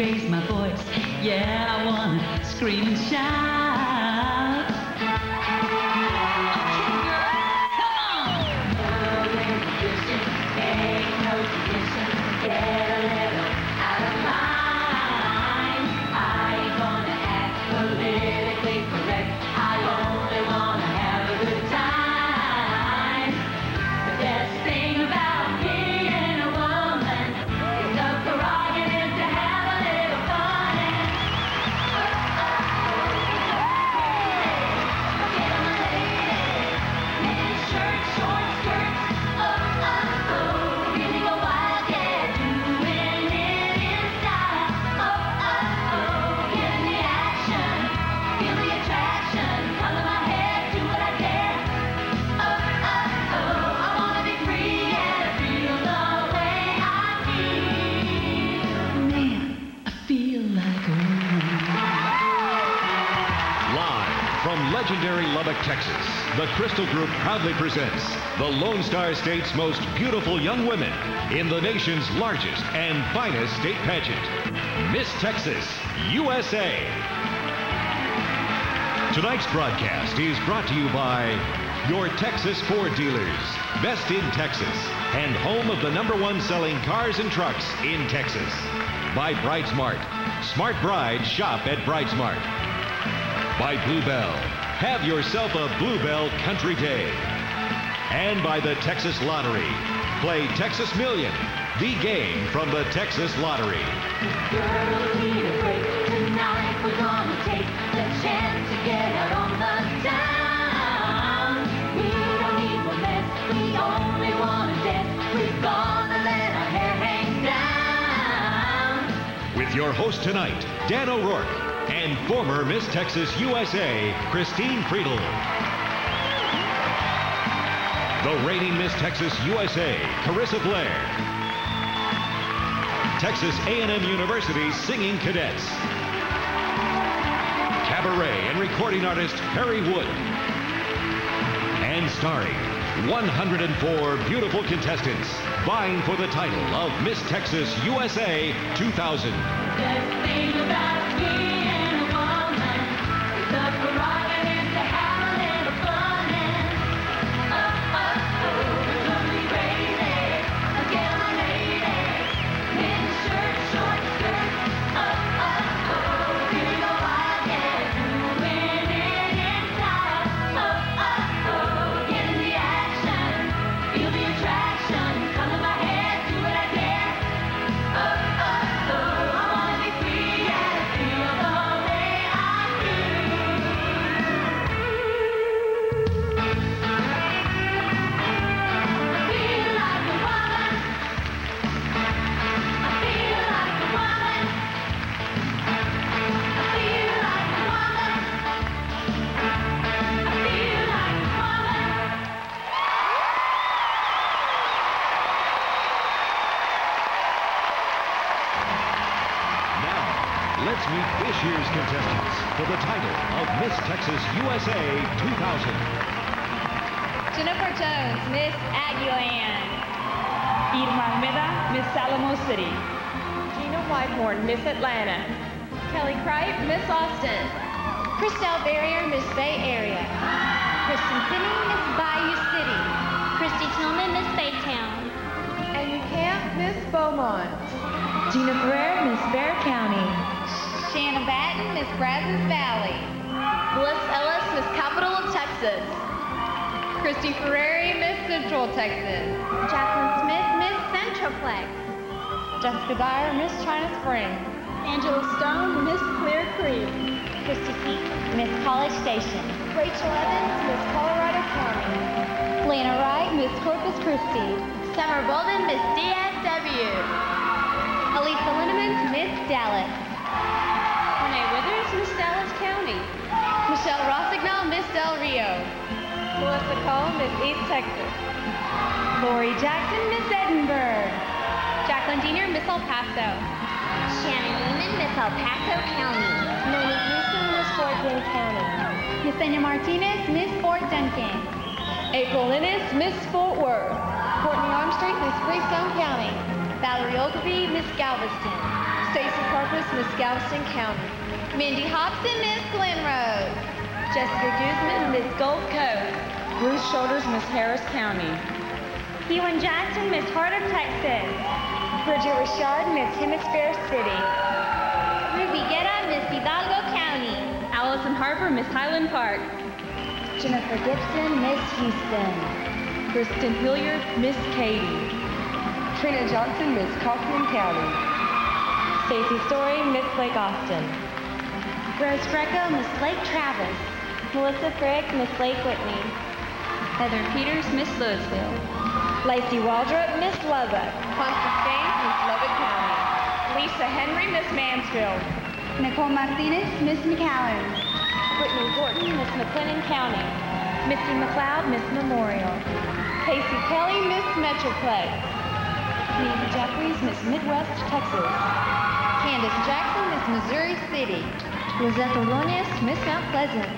raise my voice. Yeah, I wanna scream and shout. Okay, girl, come on. No inhibition, ain't no tradition. Get a little out of line. I ain't gonna act politically correct. I only wanna have a good time. The best thing about being a woman is the prerogative to have a little fun and get on my lady. Mini shirts, short skirts, feeling a wildcat, doing it in style. Getting the action, feel the attraction, color my hair, do what I dare. I wanna be free and feel the way I feel. Man, I feel like a woman. Live from legendary Lubbock, Texas, the Crystal Group proudly presents the Lone Star State's most beautiful young women in the nation's largest and finest state pageant, Miss Texas USA. Tonight's broadcast is brought to you by your Texas Ford dealers, best in Texas, and home of the #1 selling cars and trucks in Texas. By Bridesmart, smart brides shop at Bridesmart. By Bluebell, have yourself a Bluebell Country Day. And by the Texas Lottery, play Texas Million, the game from the Texas Lottery. Girls need a break. Tonight we're gonna take the chance to get out on the town. We don't need romance, we only wanna dance. We're gonna let our hair hang down. With your host tonight, Dan O'Rourke, and former Miss Texas USA, Christine Friedel. The reigning Miss Texas USA, Carissa Blair. Texas A&M University singing cadets. Cabaret and recording artist Harry Wood. And starring 104 beautiful contestants vying for the title of Miss Texas USA 2000. Best thing about being a woman is the prerogative to have a little fun and don't be crazy. Get on my lady. Mini shirt, short skirt. Feel the wildcat, doing it in style. Getting the action, feel the attraction. Color my hair, do what I dare. I wanna be free and feel the way I feel. I feel like a woman. I feel like a woman. I feel like a woman. I feel like a woman. Now, let's meet this year's contestants for the title of Miss Texas USA 2000. Jennifer Jones, Miss Aggieland. Irma Almeda, Miss Alamo City. Gina Whitehorn, Miss Atlanta. Kelly Cripe, Miss Austin. Christelle Barrier, Miss Bay Area. Kristen Finney, Miss Bayou City. Christy Tillman, Miss Baytown. Amy Camp, Miss Beaumont. Gina Ferrer, Miss Bear County. Shanna Batten, Miss Brazos Valley. Bliss Ellis, Miss Capital of Texas. Christy Ferrari, Miss Central Texas. Jacqueline Smith, Miss Centroplex. Jessica Dyer, Miss China Springs. Angela Stone, Miss Clear Creek. Christy Peak, Miss College Station. Rachel Evans, Miss Colorado County. Lana Wright, Miss Corpus Christi. Summer Bolden, Miss DFW. Elisa Linneman, Miss Dallas. Renee Withers, Miss Dallas County. Michelle Rossignol, Miss Del Rio. Melissa Cole, Miss East Texas. Lori Jackson, Miss Edinburgh. Jacqueline Diener, Miss El Paso. Shannon Neiman, Miss El Paso County. Monique Houston, Miss Fort Bend County. Yesenia Martinez, Miss Fort Duncan. April Ennis, Miss Fort Worth. Courtney Armstrong, Miss Freestone County. Valerie Ogilvie, Miss Galveston. Stacy Carpus, Davis, Miss Galveston County. Mindy Hobson, Miss Glen Rose. Jessica Guzman, Miss Gold Coast. Ruth Shoulders, Miss Harris County. Keelan Jackson, Miss Harder, Texas. Bridget Richard, Miss Hemisphere City. Ruby Guerra, Miss Hidalgo County. Allison Harper, Miss Highland Park. Jennifer Gibson, Miss Houston. Kristen Hilliard, Miss Katy. Trina Johnson, Miss Kaufman County. Stacy Story, Miss Lake Austin. Rose Greco, Miss Lake Travis. Melissa Frick, Miss Lake Whitney. Heather Peters, Miss Louisville. Lacey Waldrop, Miss Lubbock. Constance James, Miss Lubbock County. Lisa Henry, Miss Mansfield. Nicole Martinez, Miss McAllen. Brittany Horton, Miss McLennan County. Misty McLeod, Miss Memorial. Casey Kelly, Miss Metroplex. Nancy Jeffries, Miss Midwest, Texas. Candace Jackson, Miss Missouri City. Lizette Ordonez, Miss Mount Pleasant.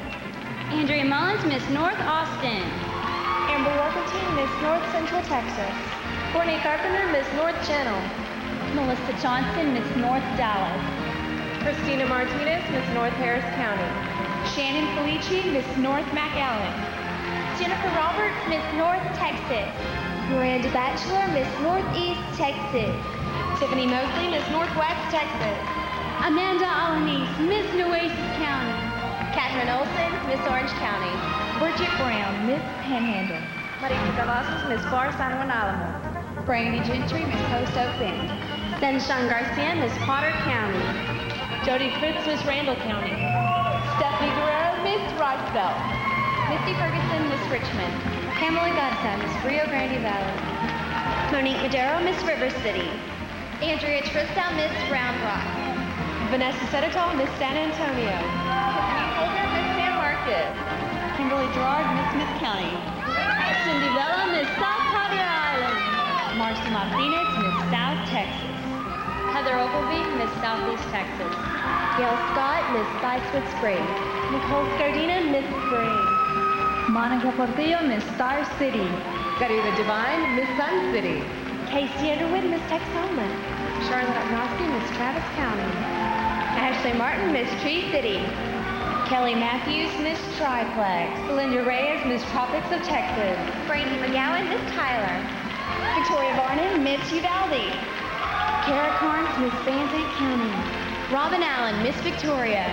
Andrea Mullins, Miss North Austin. Amber Workington, Miss North Central Texas. Courtney Carpenter, Miss North Channel. Melissa Johnson, Miss North Dallas. Christina Martinez, Miss North Harris County. Shannon Felici, Miss North McAllen. Jennifer Roberts, Miss North Texas. Miranda Batchelor, Miss Northeast Texas. Tiffany Mosley, Miss Northwest Texas. Amanda Alanis, Miss Nueces County. Catherine Olson, Miss Orange County. Bridget Brown, Miss Panhandle. Marisa Cavazos, Miss Far San Juan Alamo. Brandy Gentry, Miss Post Oak Bend. Sunshine Garcia, Miss Potter County. Jody Fritz, Miss Randall County. Stephanie Guerrero, Miss Rice Belt. Misty Ferguson, Miss Richmond. Pamela Godson, Miss Rio Grande Valley. Monique Madero, Miss River City. Andrea Tristow, Miss Round Rock. Vanessa Sedetol, Miss San Antonio. Tiffany Holder, Miss San Marcos. Kimberly Gerard, Miss Smith County. Cindy Bella, Miss South Padre Island. Marcy Martinez, Miss South Texas. Heather Ogilvie, Miss Southeast Texas. Gail Scott, Miss Spicewood Springs. Nicole Scardina, Miss Spring. Monica Portillo, Miss Star City. Garita Divine, Miss Sun City. Casey Underwood, Miss Texoma. Charlotte Agnosky, Miss Travis County. Ashley Martin, Miss Tree City. Kelly Matthews, Miss Triplex. Linda Reyes, Miss Tropics of Texas. Brandy McGowan, Miss Tyler. Victoria Barnum, Miss Uvalde. Kara Carnes, Miss Van Zandt County. Robin Allen, Miss Victoria.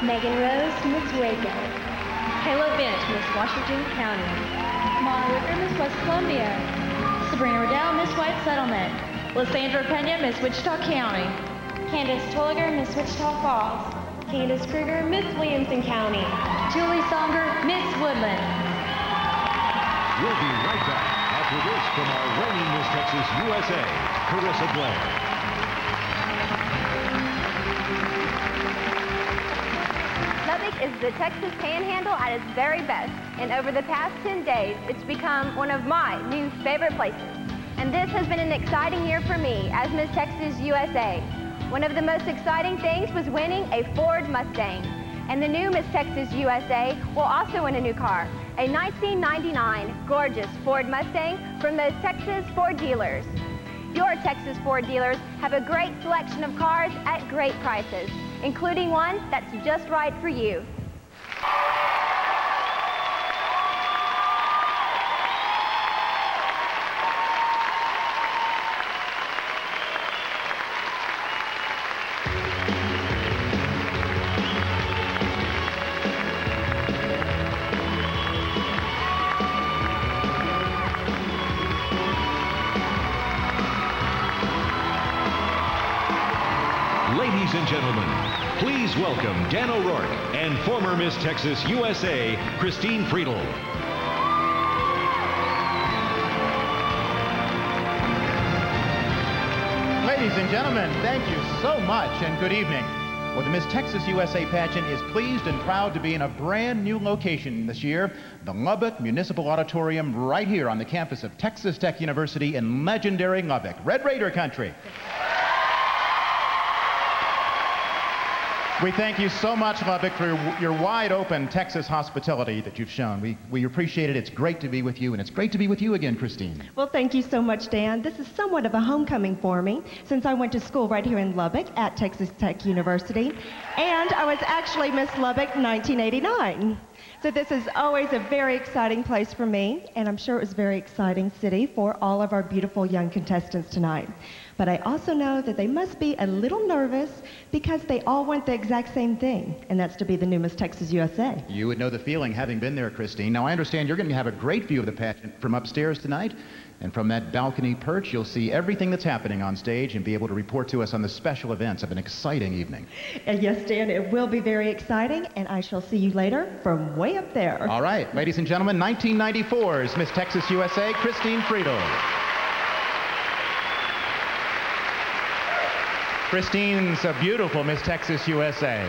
Megan Rose, Miss Waco. Kayla Bent, Miss Washington County. Mona Wicker, Miss West Columbia. Sabrina Riddell, Miss White Settlement. Lysandra Pena, Miss Wichita County. Candace Tolliger, Miss Wichita Falls. Candace Kruger, Miss Williamson County. Julie Songer, Miss Woodland. We'll be right back after this from our reigning Miss Texas USA, Carissa Blair. Lubbock is the Texas Panhandle at its very best, and over the past 10 days, it's become one of my new favorite places. And this has been an exciting year for me as Miss Texas USA. One of the most exciting things was winning a Ford Mustang. And the new Miss Texas USA will also win a new car, a 1999 gorgeous Ford Mustang from those Texas Ford dealers. Your Texas Ford dealers have a great selection of cars at great prices, including one that's just right for you. Ladies and gentlemen, please welcome Dan O'Rourke and former Miss Texas USA, Christine Friedel. Ladies and gentlemen, thank you so much and good evening. Well, the Miss Texas USA pageant is pleased and proud to be in a brand new location this year, the Lubbock Municipal Auditorium right here on the campus of Texas Tech University in legendary Lubbock, Red Raider country. We thank you so much, Lubbock, for your wide-open Texas hospitality that you've shown. We appreciate it. It's great to be with you, and it's great to be with you again, Christine. Well, thank you so much, Dan. This is somewhat of a homecoming for me, since I went to school right here in Lubbock at Texas Tech University, and I was actually Miss Lubbock 1989. So this is always a very exciting place for me, and I'm sure it was a very exciting city for all of our beautiful young contestants tonight. But I also know that they must be a little nervous because they all want the exact same thing, and that's to be the new Miss Texas USA. You would know the feeling having been there, Christine. Now, I understand you're going to have a great view of the pageant from upstairs tonight, and from that balcony perch, you'll see everything that's happening on stage and be able to report to us on the special events of an exciting evening. And yes, Dan, it will be very exciting, and I shall see you later from way up there. All right, ladies and gentlemen, 1994's Miss Texas USA, Christine Friedel. Christine's a beautiful Miss Texas USA.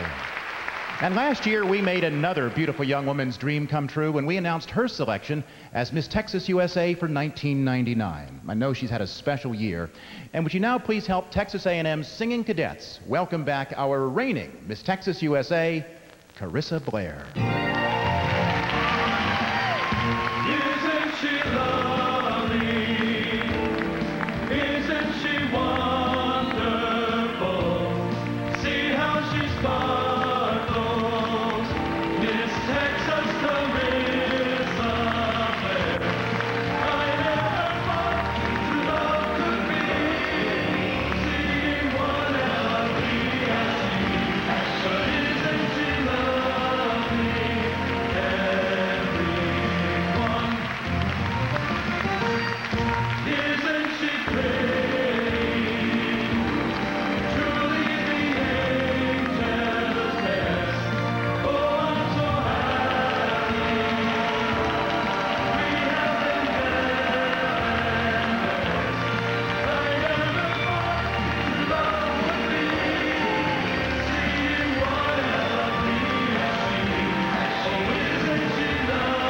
And last year, we made another beautiful young woman's dream come true when we announced her selection as Miss Texas USA for 1999. I know she's had a special year. And would you now please help Texas A&M's singing cadets welcome back our reigning Miss Texas USA, Carissa Blair. Isn't she lovely? Isn't she wonderful? See how she sparkles. Miss Texas Carissa Blair. I never thought true love could be. Seeing one lovely as she. But isn't she lovely? Everyone. Isn't she pretty? Truly the angel's best. Oh, I'm so happy. We have been blessed. I never thought true love would be. Seeing what lovely as she. Oh, isn't she lovely?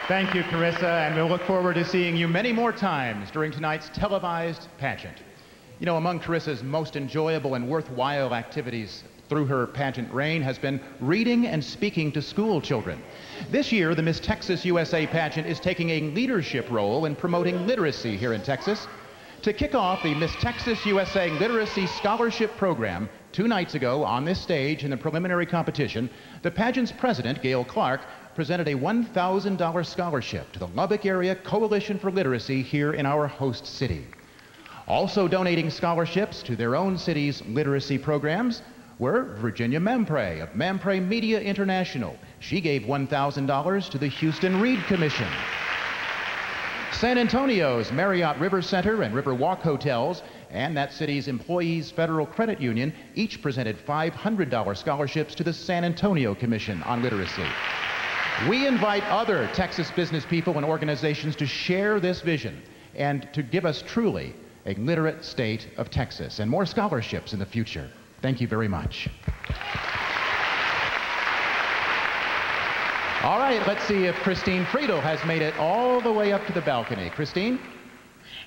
Thank you, Carissa, and we'll look forward to seeing you many more times during tonight's televised pageant. You know, among Carissa's most enjoyable and worthwhile activities through her pageant reign has been reading and speaking to school children. This year, the Miss Texas USA pageant is taking a leadership role in promoting literacy here in Texas. To kick off the Miss Texas USA Literacy Scholarship Program, 2 nights ago on this stage in the preliminary competition, the pageant's president, Gail Clark, presented a $1,000 scholarship to the Lubbock Area Coalition for Literacy here in our host city. Also donating scholarships to their own city's literacy programs were Virginia Mampray of Mampray Media International. She gave $1,000 to the Houston Reed Commission. San Antonio's Marriott River Center and Riverwalk Hotels and that city's Employees Federal Credit Union each presented $500 scholarships to the San Antonio Commission on Literacy. We invite other Texas business people and organizations to share this vision and to give us truly a literate state of Texas and more scholarships in the future. Thank you very much. All right, let's see if Christine Friedel has made it all the way up to the balcony. Christine?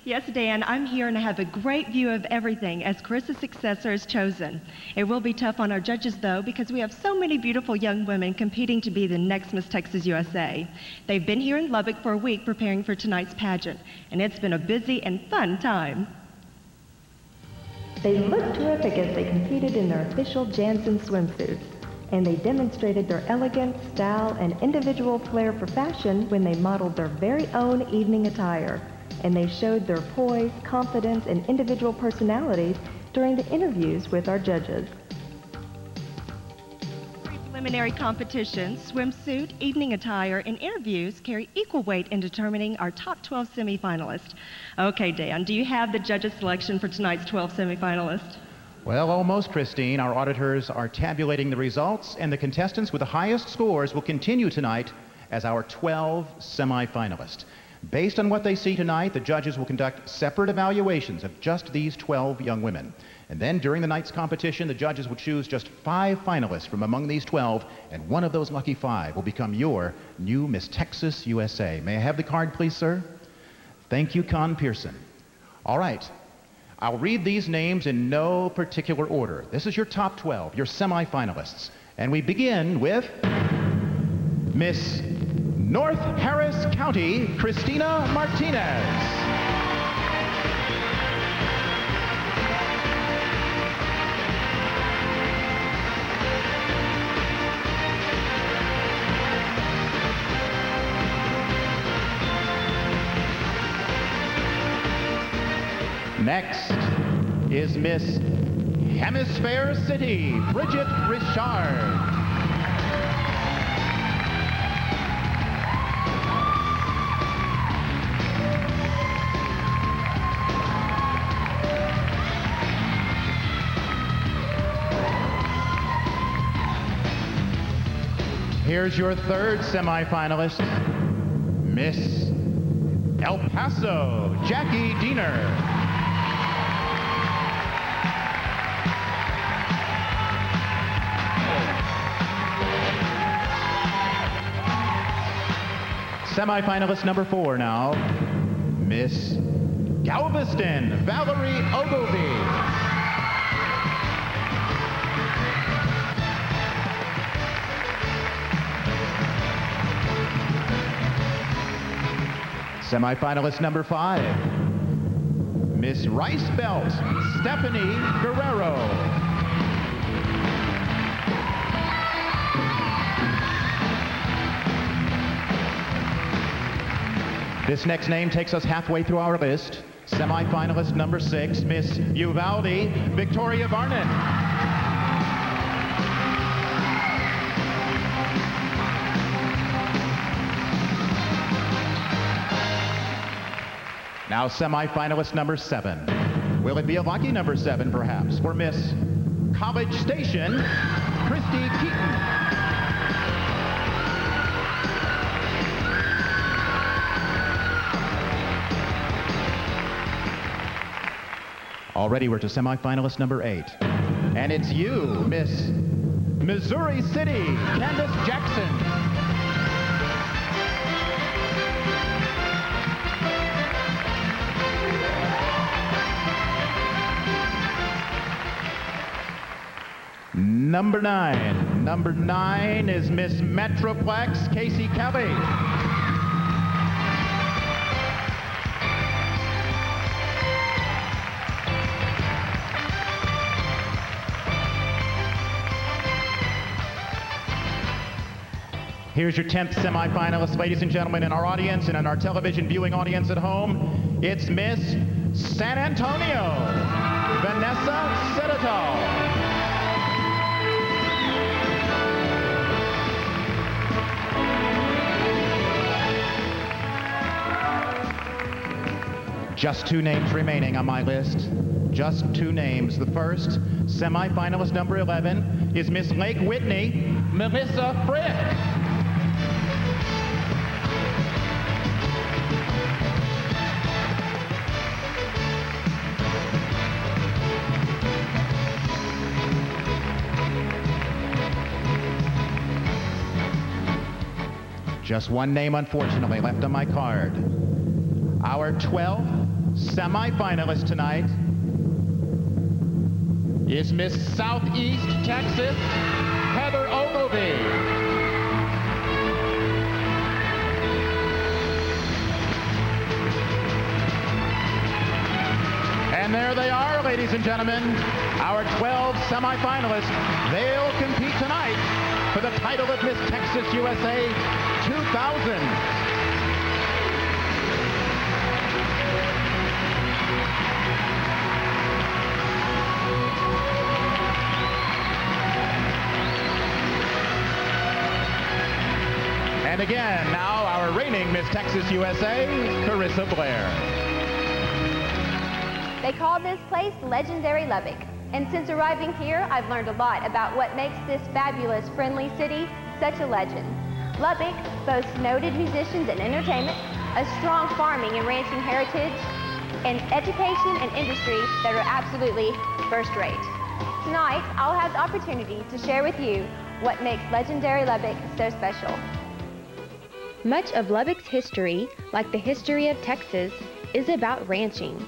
Yes, Dan, I'm here and I have a great view of everything as Carissa's successor is chosen. It will be tough on our judges, though, because we have so many beautiful young women competing to be the next Miss Texas USA. They've been here in Lubbock for a week preparing for tonight's pageant, and it's been a busy and fun time. They looked terrific as they competed in their official Jansen swimsuits, and they demonstrated their elegance, style, and individual flair for fashion when they modeled their very own evening attire. And they showed their poise, confidence, and individual personalities during the interviews with our judges. Preliminary competitions, swimsuit, evening attire, and interviews carry equal weight in determining our top 12 semifinalists. Okay, Dan, do you have the judges' selection for tonight's 12 semifinalists? Well, almost, Christine. Our auditors are tabulating the results, and the contestants with the highest scores will continue tonight as our 12 semifinalists. Based on what they see tonight, the judges will conduct separate evaluations of just these 12 young women. And then during the night's competition, the judges will choose just 5 finalists from among these 12, and one of those lucky 5 will become your new Miss Texas USA. May I have the card, please, sir? Thank you, Con Pearson. All right. I'll read these names in no particular order. This is your top 12, your semifinalists. And we begin with Miss North Harris County, Christina Martinez. Next is Miss Hemisphere City, Bridget Richard. Here's your third semifinalist, Miss El Paso, Jackie Diener. Semifinalist number 4 now, Miss Galveston, Valerie Ogilvie. Semifinalist number 5, Miss Rice Belt, Stephanie Guerrero. This next name takes us halfway through our list. Semifinalist number 6, Miss Uvalde, Victoria Varnon. Now semifinalist number 7. Will it be a lucky number 7, perhaps, for Miss College Station, Christy Keaton? Already we're to semifinalist number 8. And it's you, Miss Missouri City, Candace Jackson. Number 9. Number 9 is Miss Metroplex, Casey Kelly. Here's your 10th semifinalist, ladies and gentlemen, in our audience and in our television viewing audience at home. It's Miss San Antonio, Vanessa Citadel. Just 2 names remaining on my list. Just 2 names. The first, semifinalist number 11, is Miss Lake Whitney, Melissa Frick. Just 1 name, unfortunately, left on my card. Our 12th semifinalist tonight is Miss Southeast Texas, Heather Ogilvie. And there they are, ladies and gentlemen, our 12 semifinalists. They'll compete tonight for the title of Miss Texas USA 2000. And again, now our reigning Miss Texas USA, Carissa Blair. They call this place legendary Lubbock. And since arriving here, I've learned a lot about what makes this fabulous, friendly city such a legend. Lubbock boasts noted musicians and entertainment, a strong farming and ranching heritage, and education and industry that are absolutely first rate. Tonight, I'll have the opportunity to share with you what makes legendary Lubbock so special. Much of Lubbock's history, like the history of Texas, is about ranching.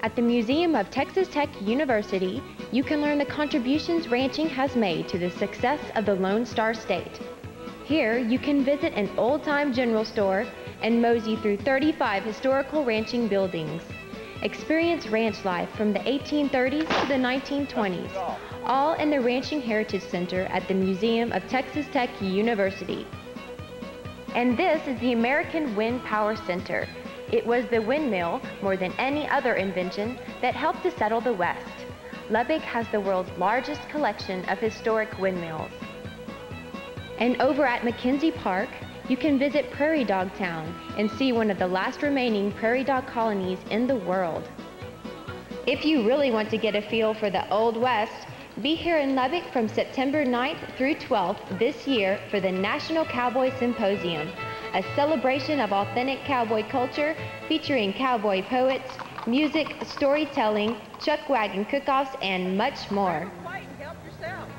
At the Museum of Texas Tech University, you can learn the contributions ranching has made to the success of the Lone Star State. Here, you can visit an old-time general store and mosey through 35 historical ranching buildings. Experience ranch life from the 1830s to the 1920s, all in the Ranching Heritage Center at the Museum of Texas Tech University. And this is the American Wind Power Center. It was the windmill, more than any other invention, that helped to settle the West. Lubbock has the world's largest collection of historic windmills. And over at McKenzie Park, you can visit Prairie Dog Town and see one of the last remaining prairie dog colonies in the world. If you really want to get a feel for the Old West, be here in Lubbock from September 9th through 12th this year for the National Cowboy Symposium, a celebration of authentic cowboy culture featuring cowboy poets, music, storytelling, chuck wagon cook-offs, and much more.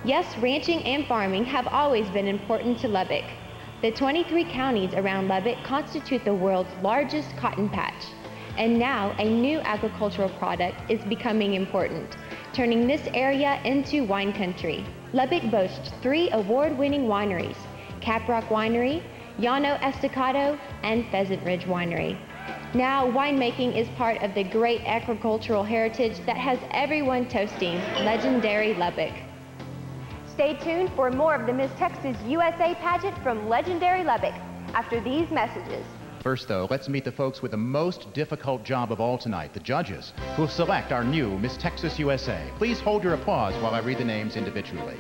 Yes, ranching and farming have always been important to Lubbock. The 23 counties around Lubbock constitute the world's largest cotton patch. And now a new agricultural product is becoming important, turning this area into wine country. Lubbock boasts 3 award-winning wineries: Caprock Winery, Llano Estacado, and Pheasant Ridge Winery. Now, winemaking is part of the great agricultural heritage that has everyone toasting legendary Lubbock. Stay tuned for more of the Miss Texas USA pageant from legendary Lubbock after these messages. First, though, let's meet the folks with the most difficult job of all tonight, the judges, who will select our new Miss Texas USA. Please hold your applause while I read the names individually.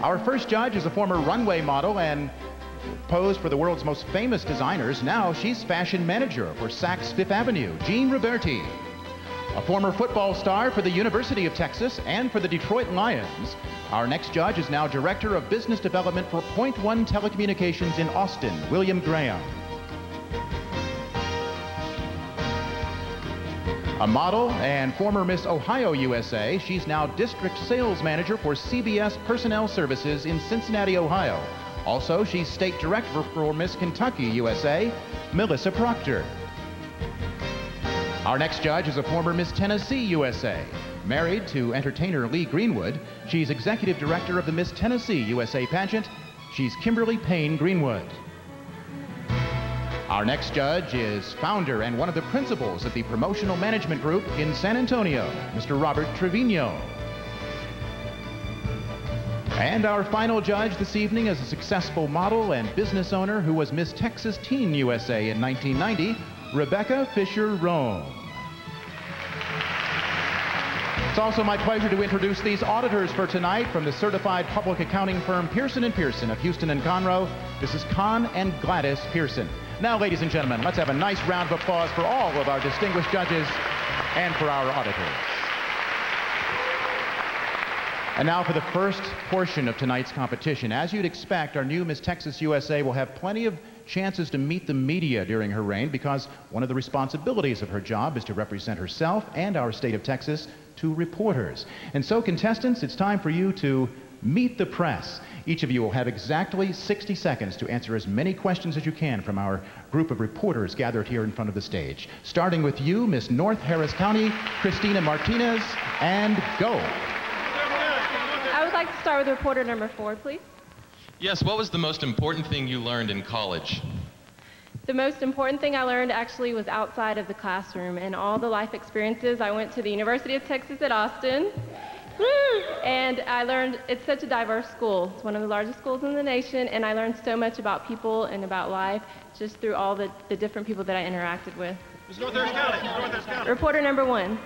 Our first judge is a former runway model and posed for the world's most famous designers. Now she's fashion manager for Saks Fifth Avenue, Jean Roberti. A former football star for the University of Texas and for the Detroit Lions, our next judge is now Director of Business Development for Point One Telecommunications in Austin, William Graham. A model and former Miss Ohio USA, she's now District Sales Manager for CBS Personnel Services in Cincinnati, Ohio. Also, she's State Director for Miss Kentucky USA, Melissa Proctor. Our next judge is a former Miss Tennessee USA. Married to entertainer Lee Greenwood, she's Executive Director of the Miss Tennessee USA pageant. She's Kimberly Payne Greenwood. Our next judge is founder and one of the principals of the Promotional Management Group in San Antonio, Mr. Robert Trevino. And our final judge this evening is a successful model and business owner who was Miss Texas Teen USA in 1990, Rebecca Fisher-Rome. It's also my pleasure to introduce these auditors for tonight from the certified public accounting firm Pearson & Pearson of Houston and Conroe. This is Con and Gladys Pearson. Now, ladies and gentlemen, let's have a nice round of applause for all of our distinguished judges and for our auditors. And now for the first portion of tonight's competition. As you'd expect, our new Miss Texas USA will have plenty of chances to meet the media during her reign because one of the responsibilities of her job is to represent herself and our state of Texas to reporters. And so, contestants, it's time for you to meet the press. Each of you will have exactly 60 seconds to answer as many questions as you can from our group of reporters gathered here in front of the stage. Starting with you, Miss North Harris County, Christina Martinez, and go. I would like to start with reporter number 4, please. Yes, what was the most important thing you learned in college? The most important thing I learned actually was outside of the classroom and all the life experiences. I went to the University of Texas at Austin, and I learned it's such a diverse school. It's one of the largest schools in the nation, and I learned so much about people and about life just through all the different people that I interacted with. North Harris County. North Harris County. Reporter number 1.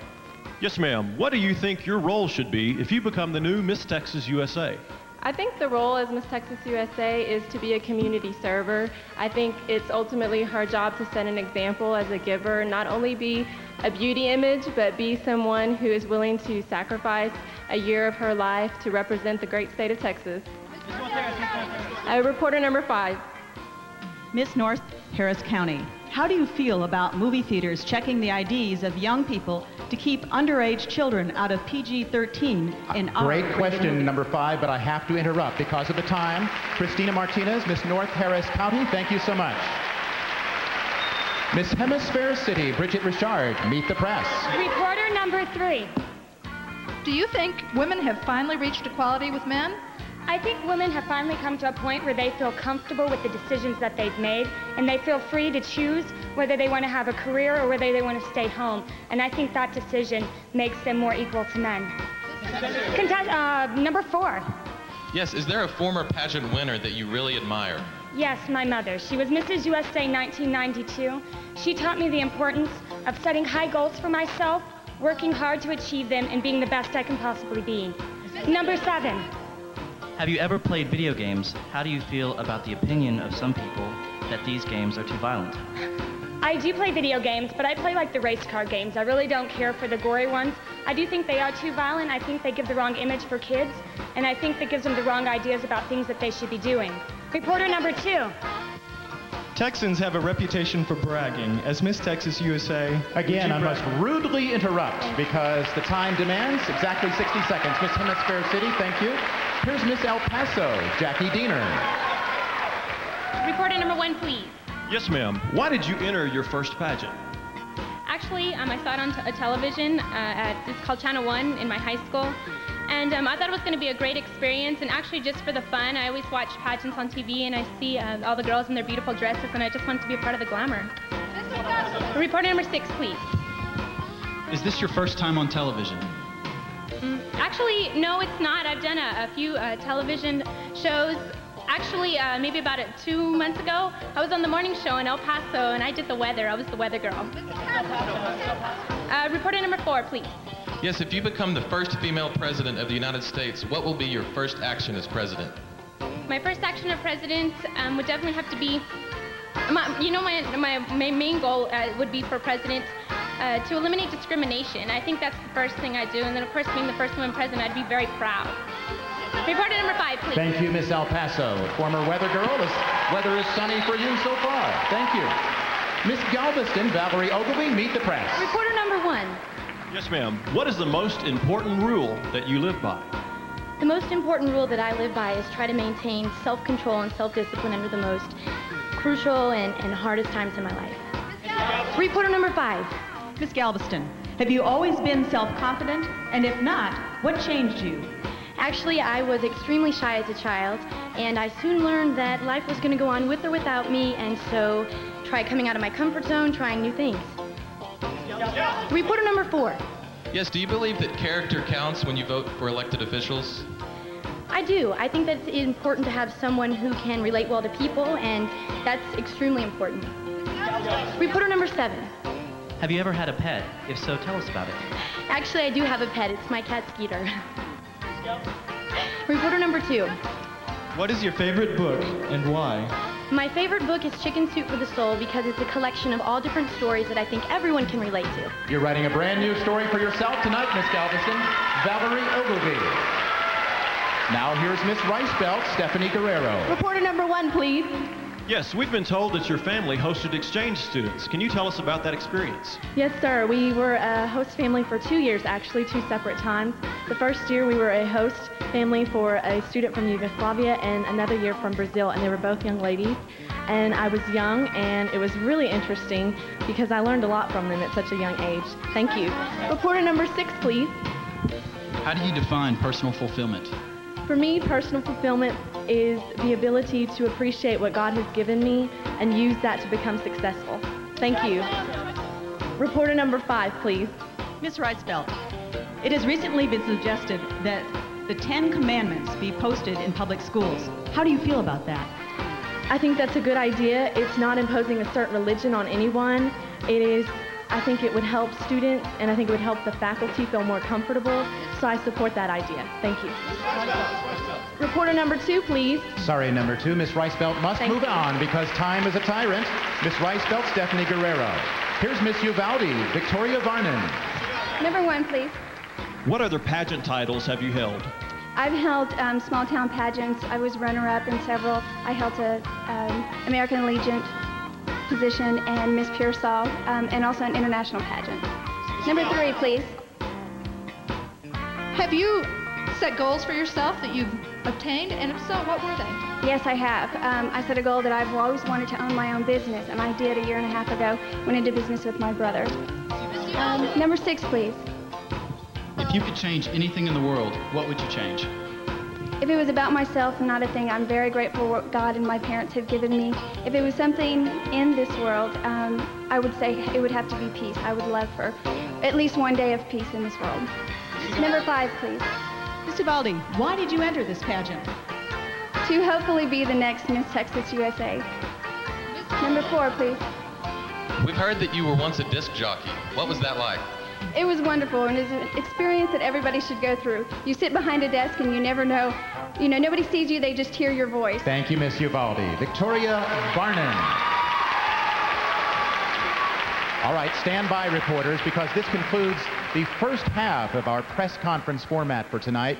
Yes, ma'am. What do you think your role should be if you become the new Miss Texas USA? I think the role as Miss Texas USA is to be a community server. I think it's ultimately her job to set an example as a giver, not only be a beauty image, but be someone who is willing to sacrifice a year of her life to represent the great state of Texas. Reporter number 5. Miss North Harris County, how do you feel about movie theaters checking the IDs of young people to keep underage children out of PG-13 in R? Great question, number 5, but I have to interrupt because of the time. Christina Martinez, Miss North Harris County, thank you so much. Miss Hemisphere City, Bridget Richard, meet the press. Reporter number 3. Do you think women have finally reached equality with men? I think women have finally come to a point where they feel comfortable with the decisions that they've made, and they feel free to choose whether they want to have a career or whether they want to stay home. And I think that decision makes them more equal to men. Number 4. Yes, is there a former pageant winner that you really admire? Yes, my mother. She was Mrs. USA 1992. She taught me the importance of setting high goals for myself, working hard to achieve them, and being the best I can possibly be. Number 7. Have you ever played video games? How do you feel about the opinion of some people that these games are too violent? I do play video games, but I play like the race car games. I really don't care for the gory ones. I do think they are too violent. I think they give the wrong image for kids, and I think that gives them the wrong ideas about things that they should be doing. Reporter number 2. Texans have a reputation for bragging. As Miss Texas USA... Again, I must rudely interrupt because the time demands exactly 60 seconds. Miss Hemisphere City, thank you. Here's Miss El Paso, Jackie Diener. Reporter number 1, please. Yes, ma'am. Why did you enter your first pageant? Actually, I saw it on a television. It's called Channel 1 in my high school. And I thought it was going to be a great experience, and actually just for the fun, I always watch pageants on TV, and I see all the girls in their beautiful dresses, and I just wanted to be a part of the glamour. Reporter number 6, please. Is this your first time on television? Actually, no, it's not. I've done a few television shows. Actually, maybe about 2 months ago, I was on the morning show in El Paso, and I did the weather. I was the weather girl. Reporter number 4, please. Yes, if you become the first female president of the United States, what will be your first action as president? My first action as president would definitely have to be, my main goal would be for president to eliminate discrimination. I think that's the first thing I do, and then of course being the first woman president, I'd be very proud. Reporter number 5, please. Thank you, Miss El Paso. Former weather girl, weather is sunny for you so far. Thank you. Miss Galveston, Valerie Ogilvie, meet the press. Reporter number 1. Yes, ma'am. What is the most important rule that you live by? The most important rule that I live by is try to maintain self-control and self-discipline under the most crucial and hardest times in my life. Reporter number 5. Miss Galveston, have you always been self-confident? And if not, what changed you? Actually, I was extremely shy as a child, and I soon learned that life was going to go on with or without me, and so tried coming out of my comfort zone, trying new things. Reporter number 4. Yes, do you believe that character counts when you vote for elected officials? I do. I think that it's important to have someone who can relate well to people, and that's extremely important. Reporter number 7. Have you ever had a pet? If so, tell us about it. Actually, I do have a pet. It's my cat, Skeeter. Reporter number 2. What is your favorite book and why? My favorite book is Chicken Soup for the Soul because it's a collection of all different stories that I think everyone can relate to. You're writing a brand new story for yourself tonight, Miss Galveston. Valerie Ogilvie. Now here's Miss Rice Belt, Stephanie Guerrero. Reporter number 1, please. Yes, we've been told that your family hosted exchange students. Can you tell us about that experience? Yes, sir. We were a host family for 2 years, actually, 2 separate times. The first year we were a host family for a student from Yugoslavia and another year from Brazil, and they were both young ladies. And I was young, and it was really interesting because I learned a lot from them at such a young age. Thank you. Reporter number 6, please. How do you define personal fulfillment? For me, personal fulfillment is the ability to appreciate what God has given me and use that to become successful. Thank you. Reporter number 5, please. Miss Rice-Belt, it has recently been suggested that the 10 Commandments be posted in public schools. How do you feel about that? I think that's a good idea. It's not imposing a certain religion on anyone. I think it would help students, and I think it would help the faculty feel more comfortable, so I support that idea. Thank you. Reporter number 2, please. Sorry, number 2. Miss Rice Belt must move on because time is a tyrant. Miss Rice Belt, Stephanie Guerrero. Here's Miss Uvalde, Victoria Varnon. Number 1, please. What other pageant titles have you held? I've held small town pageants. I was runner-up in several. I held a American Legion. position and Miss Pearsall, and also an international pageant. Number 3, please. Have you set goals for yourself that you've obtained, and if so, what were they? Yes, I have. I set a goal that I've always wanted to own my own business, and I did a year and a half ago. Went into business with my brother. Number 6, please. If you could change anything in the world, what would you change? If it was about myself and not a thing, I'm very grateful for what God and my parents have given me. If it was something in this world, I would say it would have to be peace. I would love for at least one day of peace in this world. Number 5, please. Ms. Uvalde, why did you enter this pageant? To hopefully be the next Miss Texas USA. Number 4, please. We've heard that you were once a disc jockey. What was that like? It was wonderful, and it's an experience that everybody should go through. You sit behind a desk and you never know, nobody sees you, they just hear your voice. Thank you, Miss Uvalde. Victoria Barnum. All right, stand by, reporters, because this concludes the first half of our press conference format for tonight.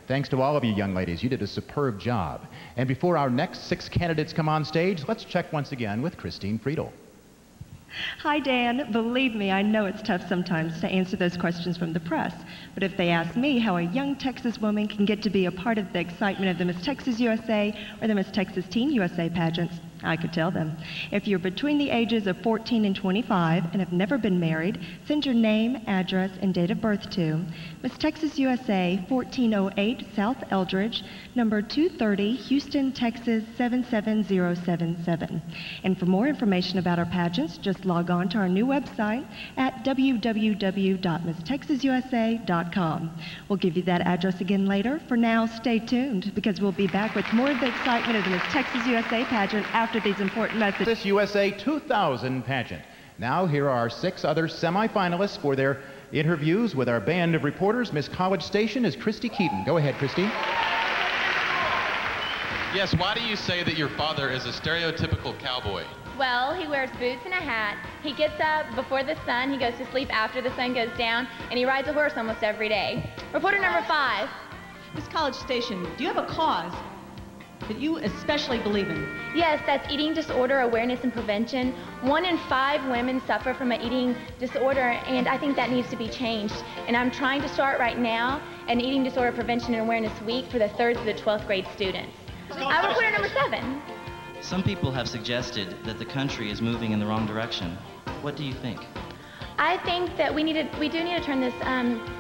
Thanks to all of you young ladies. You did a superb job. And before our next 6 candidates come on stage, let's check once again with Christine Friedel. Hi, Dan. Believe me, I know it's tough sometimes to answer those questions from the press. But if they ask me how a young Texas woman can get to be a part of the excitement of the Miss Texas USA or the Miss Texas Teen USA pageants, I could tell them. If you're between the ages of 14 and 25 and have never been married, send your name, address, and date of birth to Miss Texas USA, 1408 South Eldridge, number 230, Houston, Texas 77077. And for more information about our pageants, just log on to our new website at www.misstexasusa.com. We'll give you that address again later. For now, stay tuned because we'll be back with more of the excitement of the Miss Texas USA pageant after these important messages. This USA 2000 pageant. Now here are our 6 other semifinalists for their interviews with our band of reporters. Miss College Station is Christy Keaton. Go ahead, Christy. Yes, why do you say that your father is a stereotypical cowboy? Well, he wears boots and a hat. He gets up before the sun. He goes to sleep after the sun goes down. And he rides a horse almost every day. Reporter number 5. Miss College Station, do you have a cause that you especially believe in? Yes, that's eating disorder awareness and prevention. 1 in 5 women suffer from an eating disorder, and I think that needs to be changed. And I'm trying to start right now an Eating Disorder Prevention and Awareness Week for the 3rd to the 12th grade students. Reporter number 7. Some people have suggested that the country is moving in the wrong direction. What do you think? I think that we do need to turn this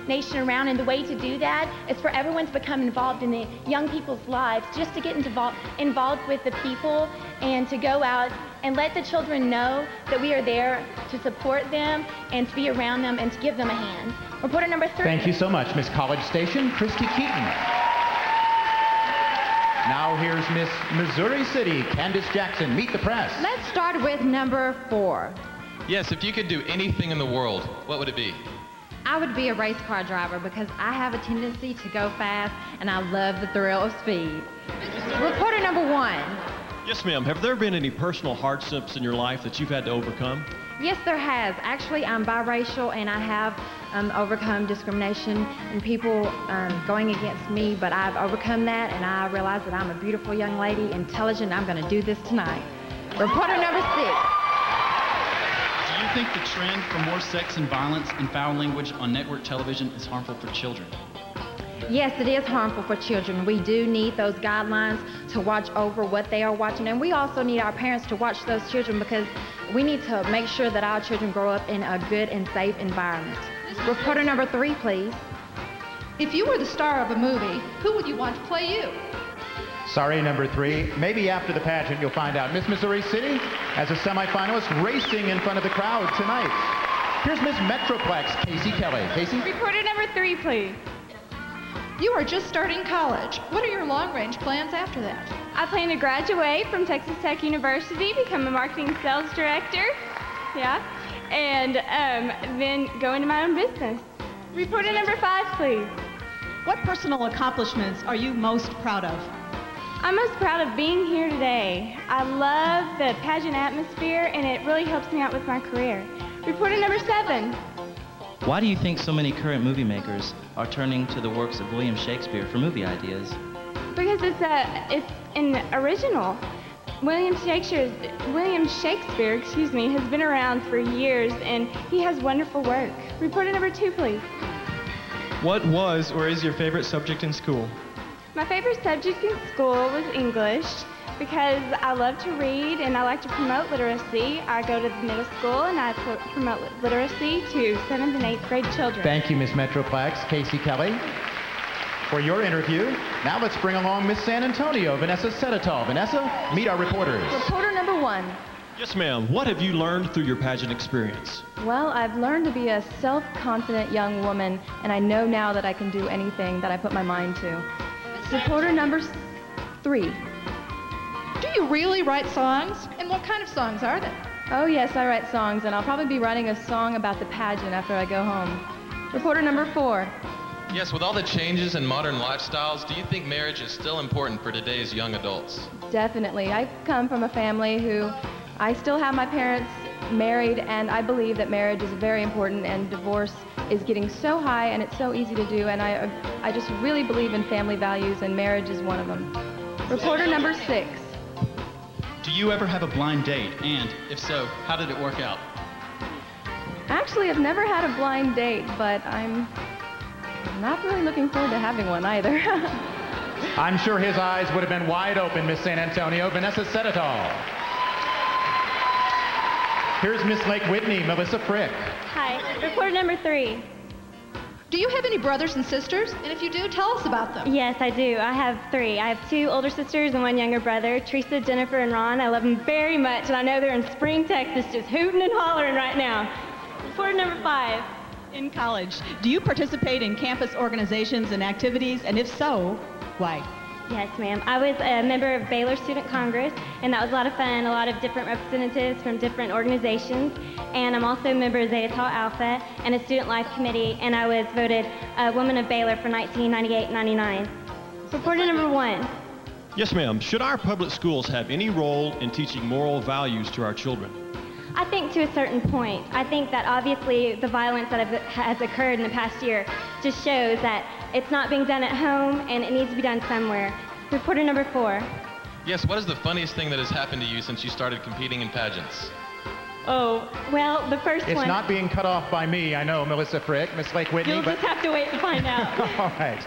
nation around, and the way to do that is for everyone to become involved in the young people's lives, just to get involved with the people and to go out and let the children know that we are there to support them and to be around them and to give them a hand. Reporter number 3. Thank you so much, Miss College Station, Christy Keaton. Now here's Miss Missouri City, Candace Jackson. Meet the press. Let's start with number 4. Yes, if you could do anything in the world, what would it be? I would be a race car driver because I have a tendency to go fast and I love the thrill of speed. Reporter number 1. Yes, ma'am. Have there been any personal hardships in your life that you've had to overcome? Yes, there has. Actually, I'm biracial and I have overcome discrimination and people going against me, but I've overcome that and I realize that I'm a beautiful young lady, intelligent, and I'm going to do this tonight. Reporter number 6. Do you think the trend for more sex and violence and foul language on network television is harmful for children? Yes, it is harmful for children. We do need those guidelines to watch over what they are watching, and we also need our parents to watch those children because we need to make sure that our children grow up in a good and safe environment. Reporter number 3, please. If you were the star of a movie, who would you want to play you? Sorry, number 3. Maybe after the pageant you'll find out. Miss Missouri City, as a semifinalist, racing in front of the crowd tonight. Here's Miss Metroplex, Casey Kelly. Casey? Reporter number 3, please. You are just starting college. What are your long-range plans after that? I plan to graduate from Texas Tech University, become a marketing sales director, and then go into my own business. Reporter number 5, please. What personal accomplishments are you most proud of? I'm most proud of being here today. I love the pageant atmosphere, and it really helps me out with my career. Reporter number 7. Why do you think so many current movie makers are turning to the works of William Shakespeare for movie ideas? Because it's an original. William Shakespeare, has been around for years, and he has wonderful work. Reporter number 2, please. What was or is your favorite subject in school? My favorite subject in school was English because I love to read and I like to promote literacy. I go to the middle school and I promote literacy to 7th and 8th grade children. Thank you, Miss Metroplex. Casey Kelly, for your interview. Now let's bring along Miss San Antonio, Vanessa Sedetol. Vanessa, meet our reporters. Reporter number 1. Yes, ma'am. What have you learned through your pageant experience? Well, I've learned to be a self-confident young woman, and I know now that I can do anything that I put my mind to. Reporter number 3. Do you really write songs? And what kind of songs are they? Oh yes, I write songs, and I'll probably be writing a song about the pageant after I go home. Reporter number 4. Yes, with all the changes in modern lifestyles, do you think marriage is still important for today's young adults? Definitely. I come from a family who I still have my parents married, and I believe that marriage is very important, and divorce is getting so high and it's so easy to do, and I just really believe in family values, and marriage is one of them. Reporter number 6. Do you ever have a blind date? And if so, how did it work out? Actually, I've never had a blind date, but I'm not really looking forward to having one either. I'm sure his eyes would have been wide open, Miss San Antonio. Vanessa Sedetol. Here's Miss Lake Whitney, Melissa Frick. Hi. Reporter number 3. Do you have any brothers and sisters? And if you do, tell us about them. Yes, I do. I have 3. I have 2 older sisters and 1 younger brother, Teresa, Jennifer, and Ron. I love them very much, and I know they're in Spring, Texas, just hooting and hollering right now. Reporter number 5. In college, do you participate in campus organizations and activities? And if so, why? Yes, ma'am. I was a member of Baylor Student Congress, and that was a lot of fun, a lot of different representatives from different organizations. And I'm also a member of Zeta Tau Alpha and a Student Life Committee, and I was voted Woman of Baylor for 1998-99. Reporter number 1. Yes, ma'am. Should our public schools have any role in teaching moral values to our children? I think to a certain point. I think that obviously the violence that has occurred in the past year just shows that it's not being done at home and it needs to be done somewhere. Reporter number 4. Yes, what is the funniest thing that has happened to you since you started competing in pageants? Oh, well, the first one... It's not being cut off by me, I know, Melissa Frick, Miss Lake Whitney. You'll just have to wait to find out. All right.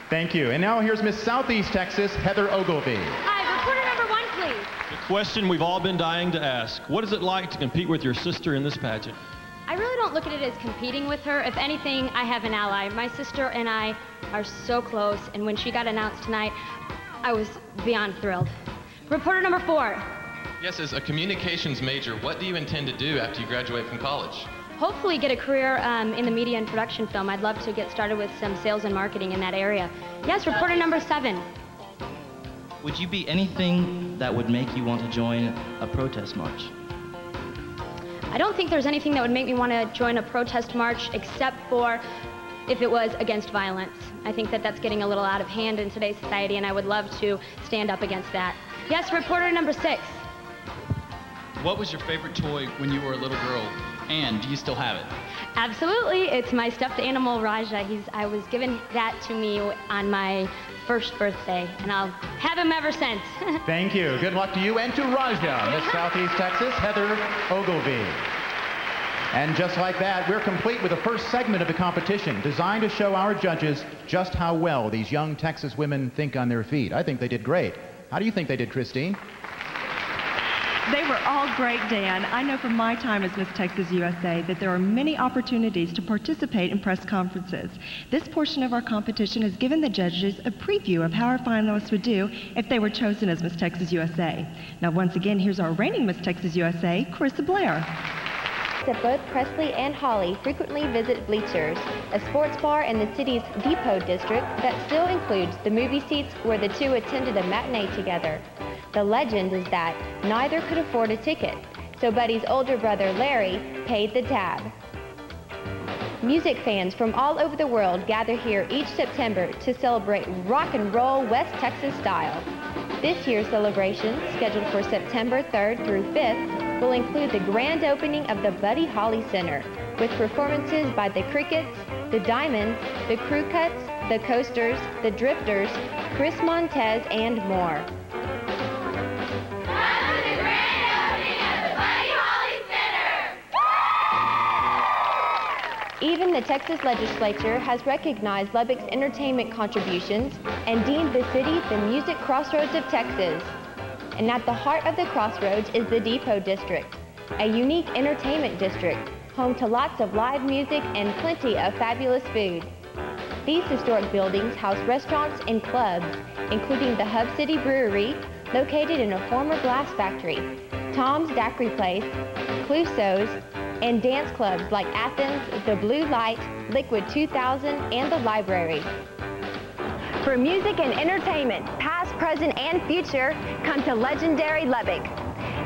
Thank you. And now here's Miss Southeast Texas, Heather Ogilvie. Hi, reporter number 1, please. The question we've all been dying to ask. What is it like to compete with your sister in this pageant? I really don't look at it as competing with her. If anything, I have an ally. My sister and I are so close, and when she got announced tonight, I was beyond thrilled. Reporter number 4. Yes, as a communications major, what do you intend to do after you graduate from college? Hopefully get a career in the media and production film. I'd love to get started with some sales and marketing in that area. Yes, reporter number 7. Would you be anything that would make you want to join a protest march? I don't think there's anything that would make me want to join a protest march except for if it was against violence. I think that that's getting a little out of hand in today's society, and I would love to stand up against that. Yes, reporter number 6. What was your favorite toy when you were a little girl? And do you still have it? Absolutely. It's my stuffed animal, Raja. I was given that to me on my first birthday, and I'll have him ever since. Thank you. Good luck to you and to Raja, Miss Southeast Texas, Heather Ogilvie. And just like that, we're complete with the first segment of the competition, designed to show our judges just how well these young Texas women think on their feet. I think they did great. How do you think they did, Christine? They were all great, Dan. I know from my time as Miss Texas USA that there are many opportunities to participate in press conferences. This portion of our competition has given the judges a preview of how our finalists would do if they were chosen as Miss Texas USA. Now, once again, here's our reigning Miss Texas USA, Carissa Blair. That both Presley and Holly frequently visit Bleachers, a sports bar in the city's Depot district that still includes the movie seats where the two attended a matinee together. The legend is that neither could afford a ticket, so Buddy's older brother Larry paid the tab. Music fans from all over the world gather here each September to celebrate rock and roll West Texas style. This year's celebration, scheduled for September 3rd through 5th, will include the grand opening of the Buddy Holly Center, with performances by the Crickets, the Diamonds, the Crew Cuts, the Coasters, the Drifters, Chris Montez, and more. Even the Texas legislature has recognized Lubbock's entertainment contributions and deemed the city the music crossroads of Texas. And at the heart of the crossroads is the Depot District, a unique entertainment district, home to lots of live music and plenty of fabulous food. These historic buildings house restaurants and clubs, including the Hub City Brewery, located in a former glass factory, Tom's Daiquiri Place, Clouseau's, and dance clubs like Athens, the Blue Light, Liquid 2000, and the Library. For music and entertainment, past, present, and future, come to legendary Lubbock.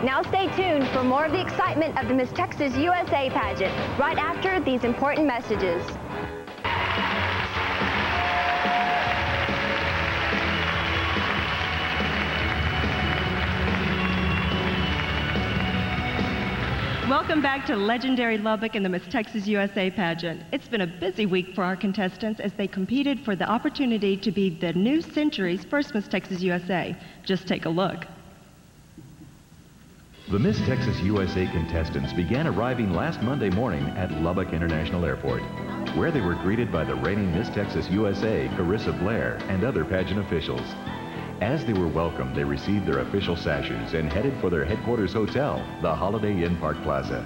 Now stay tuned for more of the excitement of the Miss Texas USA pageant, right after these important messages. Welcome back to legendary Lubbock and the Miss Texas USA pageant. It's been a busy week for our contestants as they competed for the opportunity to be the new century's first Miss Texas USA. Just take a look. The Miss Texas USA contestants began arriving last Monday morning at Lubbock International Airport, where they were greeted by the reigning Miss Texas USA, Carissa Blair, and other pageant officials. As they were welcomed, they received their official sashes and headed for their headquarters hotel, the Holiday Inn Park Plaza.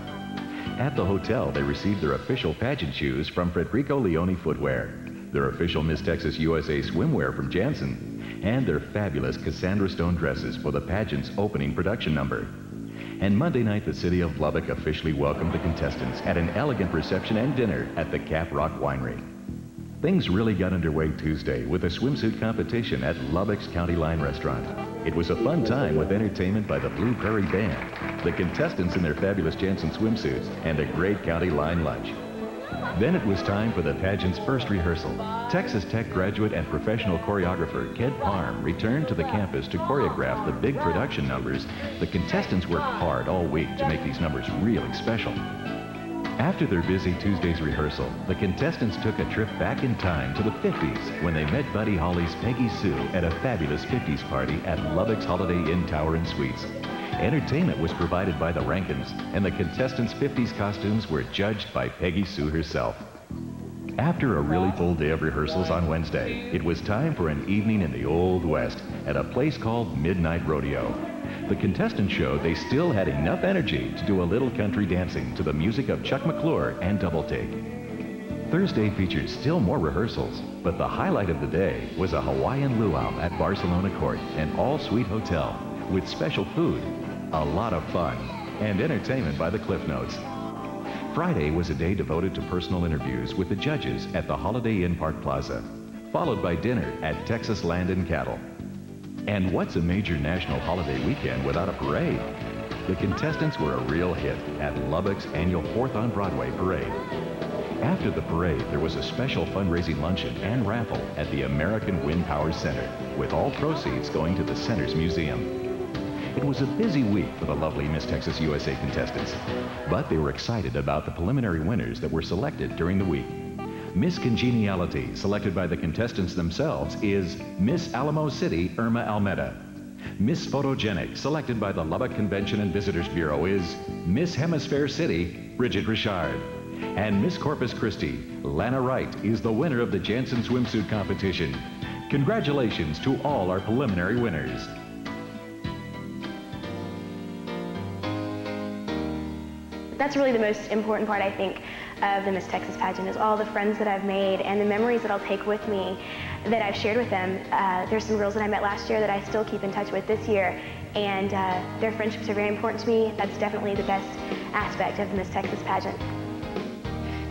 At the hotel, they received their official pageant shoes from Federico Leone Footwear, their official Miss Texas USA swimwear from Jansen, and their fabulous Cassandra Stone dresses for the pageant's opening production number. And Monday night, the city of Lubbock officially welcomed the contestants at an elegant reception and dinner at the Cap Rock Winery. Things really got underway Tuesday with a swimsuit competition at Lubbock's County Line Restaurant. It was a fun time with entertainment by the Blue Prairie Band, the contestants in their fabulous Jansen swimsuits, and a great County Line lunch. Then it was time for the pageant's first rehearsal. Texas Tech graduate and professional choreographer Ked Parm returned to the campus to choreograph the big production numbers. The contestants worked hard all week to make these numbers really special. After their busy Tuesday's rehearsal, the contestants took a trip back in time to the 50s when they met Buddy Holly's Peggy Sue at a fabulous 50s party at Lubbock's Holiday Inn Tower and Suites. Entertainment was provided by the Rankins, and the contestants' 50s costumes were judged by Peggy Sue herself. After a really full day of rehearsals on Wednesday, it was time for an evening in the Old West at a place called Midnight Rodeo. The contestants showed they still had enough energy to do a little country dancing to the music of Chuck McClure and Double Take. Thursday featured still more rehearsals, but the highlight of the day was a Hawaiian luau at Barcelona Court, an all-suite hotel with special food, a lot of fun, and entertainment by the Cliff Notes. Friday was a day devoted to personal interviews with the judges at the Holiday Inn Park Plaza, followed by dinner at Texas Land and Cattle. And what's a major national holiday weekend without a parade? The contestants were a real hit at Lubbock's annual 4th on Broadway parade. After the parade, there was a special fundraising luncheon and raffle at the American Wind Power Center, with all proceeds going to the center's museum. It was a busy week for the lovely Miss Texas USA contestants, but they were excited about the preliminary winners that were selected during the week. Miss Congeniality, selected by the contestants themselves, is Miss Alamo City, Irma Almeda. Miss Photogenic, selected by the Lubbock Convention and Visitors Bureau, is Miss Hemisphere City, Bridget Richard. And Miss Corpus Christi, Lana Wright, is the winner of the Jansen swimsuit competition. Congratulations to all our preliminary winners. That's really the most important part, I think, of the Miss Texas pageant, is all the friends that I've made and the memories that I'll take with me that I've shared with them. There's some girls that I met last year that I still keep in touch with this year, and their friendships are very important to me. That's definitely the best aspect of the Miss Texas pageant.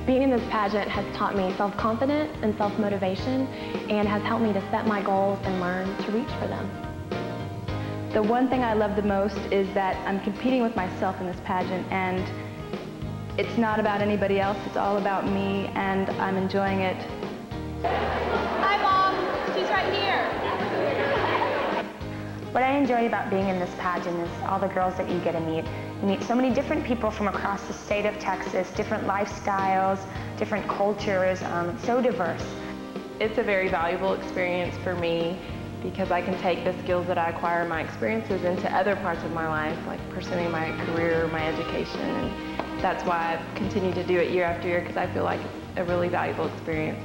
Being in this pageant has taught me self-confidence and self-motivation, and has helped me to set my goals and learn to reach for them. The one thing I love the most is that I'm competing with myself in this pageant, and it's not about anybody else, it's all about me, and I'm enjoying it. Hi, Mom. She's right here. What I enjoy about being in this pageant is all the girls that you get to meet. You meet so many different people from across the state of Texas, different lifestyles, different cultures. It's so diverse. It's a very valuable experience for me because I can take the skills that I acquire, my experiences, into other parts of my life, like pursuing my career, my education, and that's why I've continued to do it year after year, because I feel like a really valuable experience.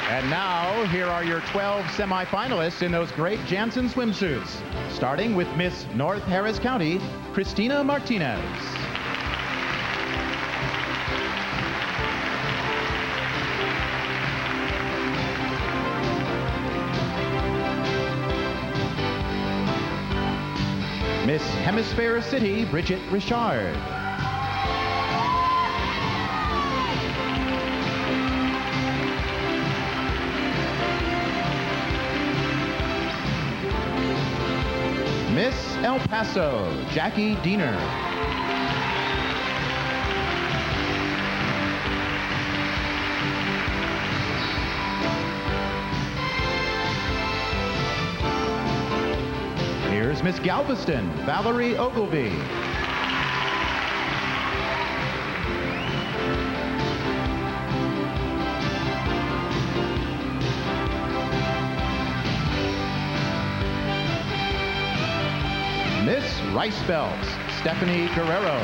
And now, here are your 12 semifinalists in those great Janssen swimsuits. Starting with Miss North Harris County, Christina Martinez. Miss Hemisphere City, Bridget Richard. Miss El Paso, Jackie Diener. Here's Miss Galveston, Valerie Ogilvie. Miss Rice Belt, Stephanie Guerrero.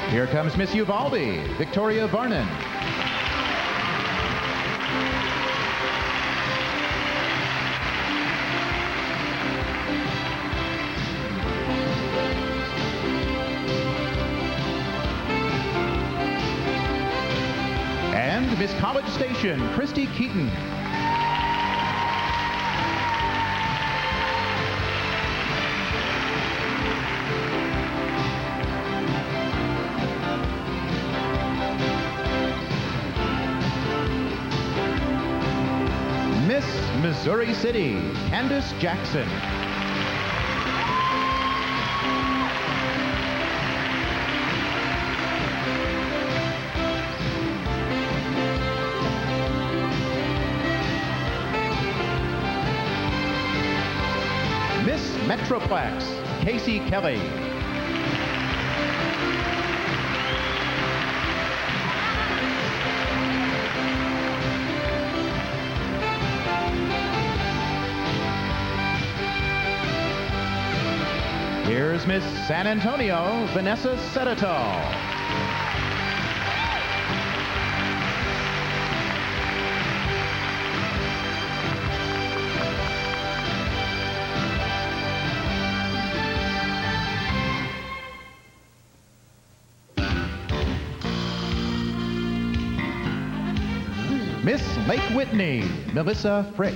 Here comes Miss Uvalde, Victoria Varnon. And Miss College Station, Christy Keaton. Miss Missouri City, Candace Jackson. Miss Metroplex, Casey Kelly. Here's Miss San Antonio, Vanessa Sedetol. Miss Lake Whitney, Melissa Frick.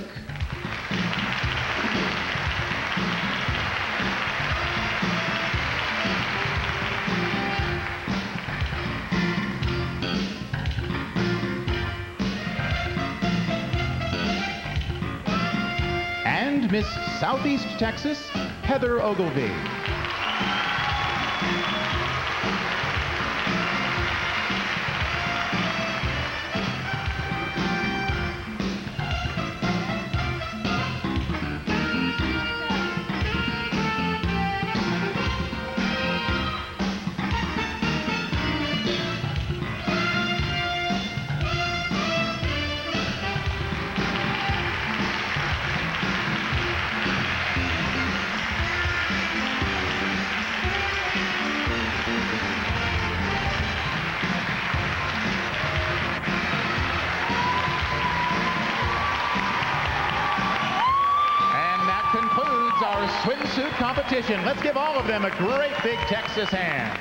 And Miss Southeast Texas, Heather Ogilvie. Swimsuit competition. Let's give all of them a great big Texas hand.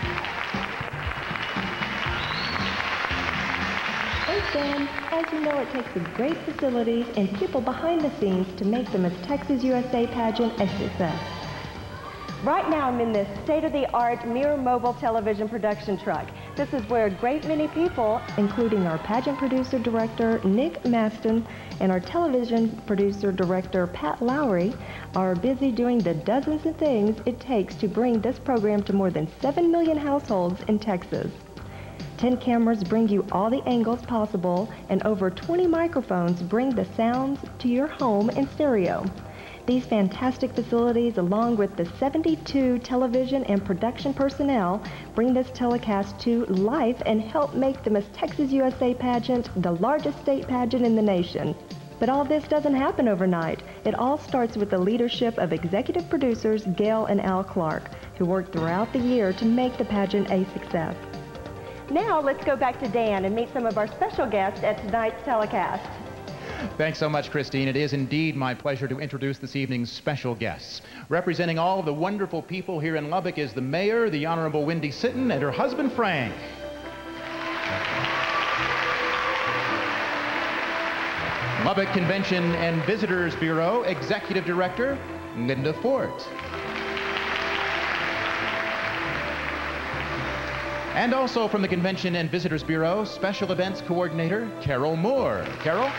Thanks, Dan. As you know, it takes the great facilities and people behind the scenes to make the Miss Texas USA pageant a success. Right now, I'm in this state-of-the-art mirror mobile television production truck. This is where a great many people, including our pageant producer director, Nick Maston, and our television producer director, Pat Lowry, are busy doing the dozens of things it takes to bring this program to more than 7 million households in Texas. 10 cameras bring you all the angles possible, and over 20 microphones bring the sounds to your home in stereo. These fantastic facilities, along with the 72 television and production personnel, bring this telecast to life and help make the Miss Texas USA pageant the largest state pageant in the nation. But all this doesn't happen overnight. It all starts with the leadership of executive producers Gail and Al Clark, who worked throughout the year to make the pageant a success. Now let's go back to Dan and meet some of our special guests at tonight's telecast. Thanks so much, Christine. It is indeed my pleasure to introduce this evening's special guests. Representing all of the wonderful people here in Lubbock is the mayor, the Honorable Wendy Sitton, and her husband, Frank. Lubbock Convention and Visitors Bureau Executive Director, Linda Fort. And also from the Convention and Visitors Bureau, Special Events Coordinator, Carol Moore. Carol?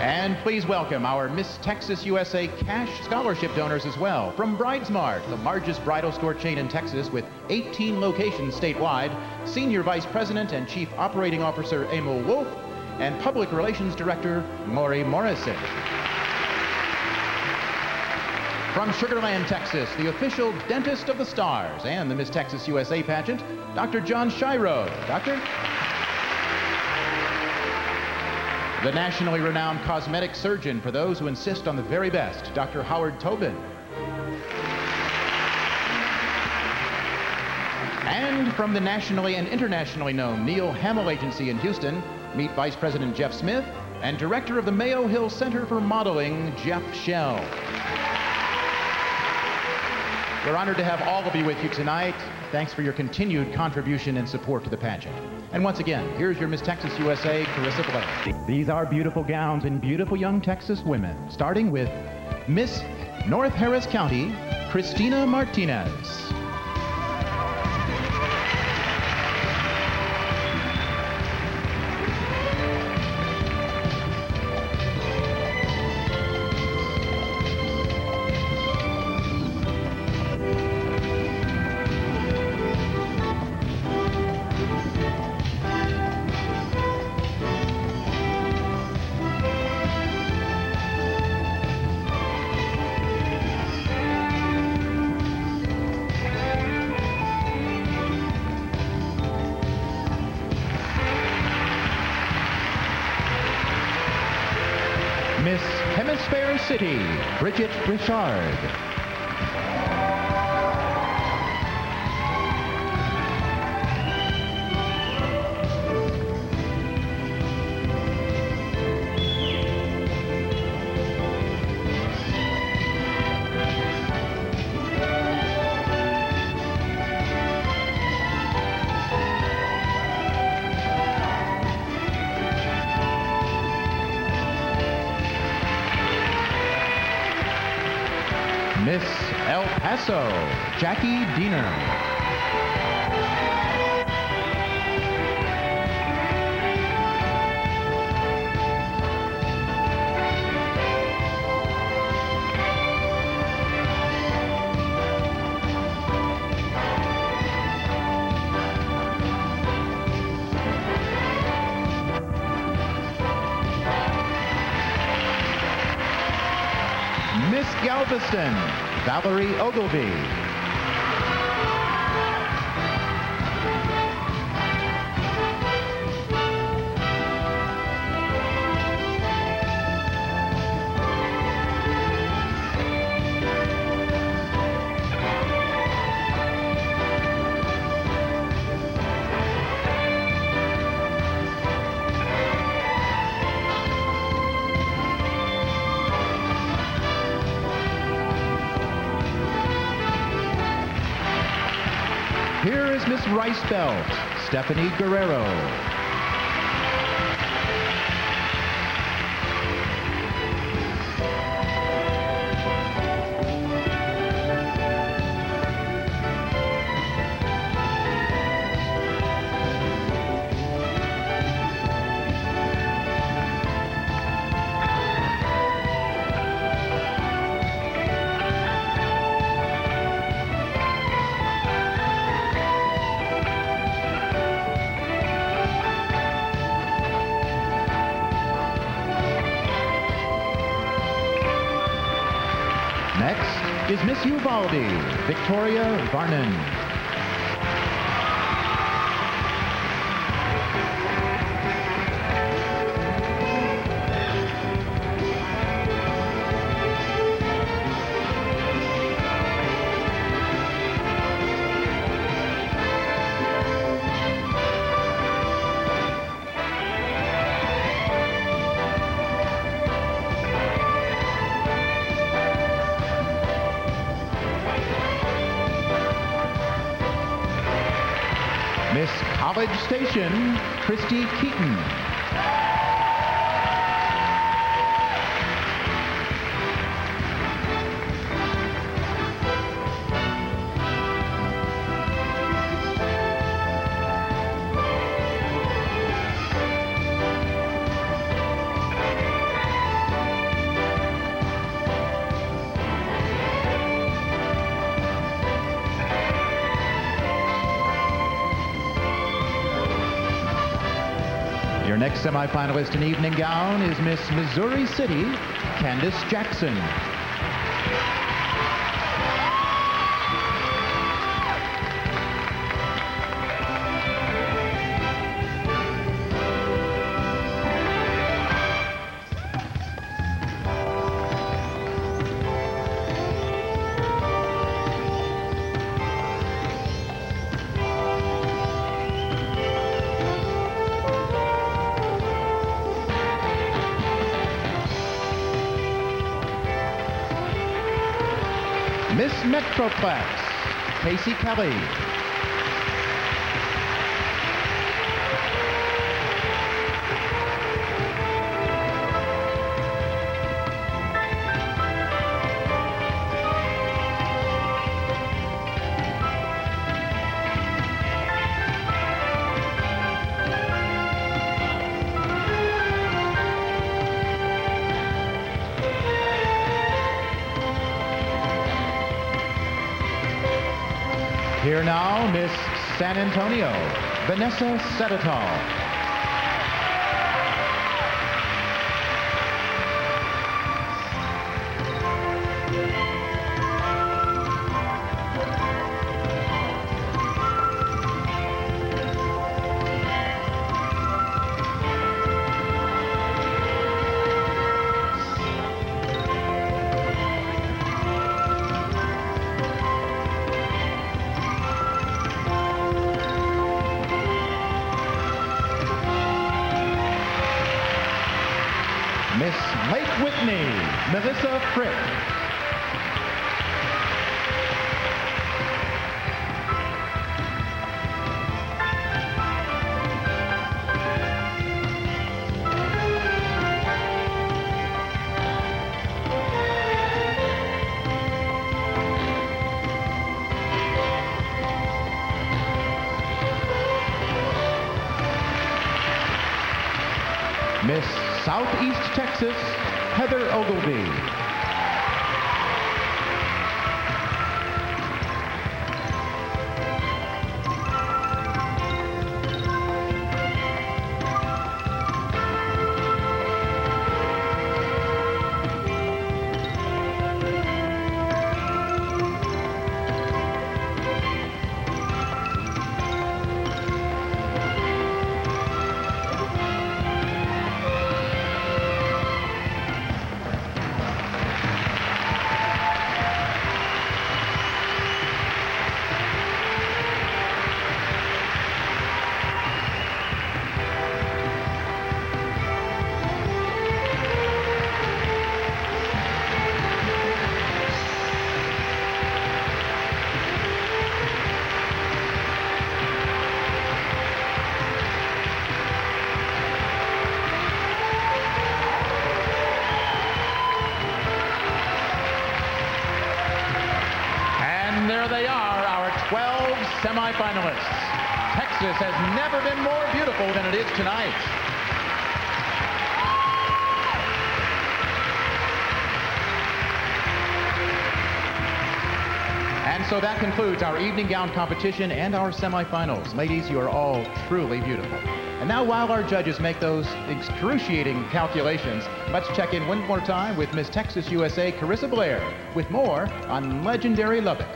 And please welcome our Miss Texas USA cash scholarship donors as well. From Bridesmart, the largest bridal store chain in Texas with 18 locations statewide, Senior Vice President and Chief Operating Officer Emil Wolf, and Public Relations Director Maury Morrison. From Sugar Land, Texas, the official dentist of the stars and the Miss Texas USA pageant, Dr. John Shiro. Doctor? The nationally renowned cosmetic surgeon for those who insist on the very best, Dr. Howard Tobin. And from the nationally and internationally known Neil Hamill Agency in Houston, meet Vice President Jeff Smith and Director of the Mayo Hill Center for Modeling, Jeff Schell. We're honored to have all of you with you tonight. Thanks for your continued contribution and support to the pageant. And once again, here's your Miss Texas USA, Carissa Blair. These are beautiful gowns and beautiful young Texas women, starting with Miss North Harris County, Christina Martinez. Miss Hemisphere City, Bridget Richard. Miss El Paso, Jackie Diener. Miss Galveston, Valerie Ogilvie. Here is Miss Rice Belt, Stephanie Guerrero. is Miss Uvalde, Victoria Varnon. Miss College Station, Christy Keaton. Your next semifinalist in evening gown is Miss Missouri City, Candace Jackson. Miss Metroplex, Casey Kelly. Here now, Miss San Antonio, Vanessa Sedital. Miss Lake Whitney, Melissa Frick. Miss Southeast Texas, Heather Ogilvie. There they are, our 12 semifinalists. Texas has never been more beautiful than it is tonight. And And so that concludes our evening gown competition and our semifinals. Ladies, you are all truly beautiful. And now, while our judges make those excruciating calculations, let's check in one more time with Miss Texas USA, Carissa Blair, with more on legendary Lubbock.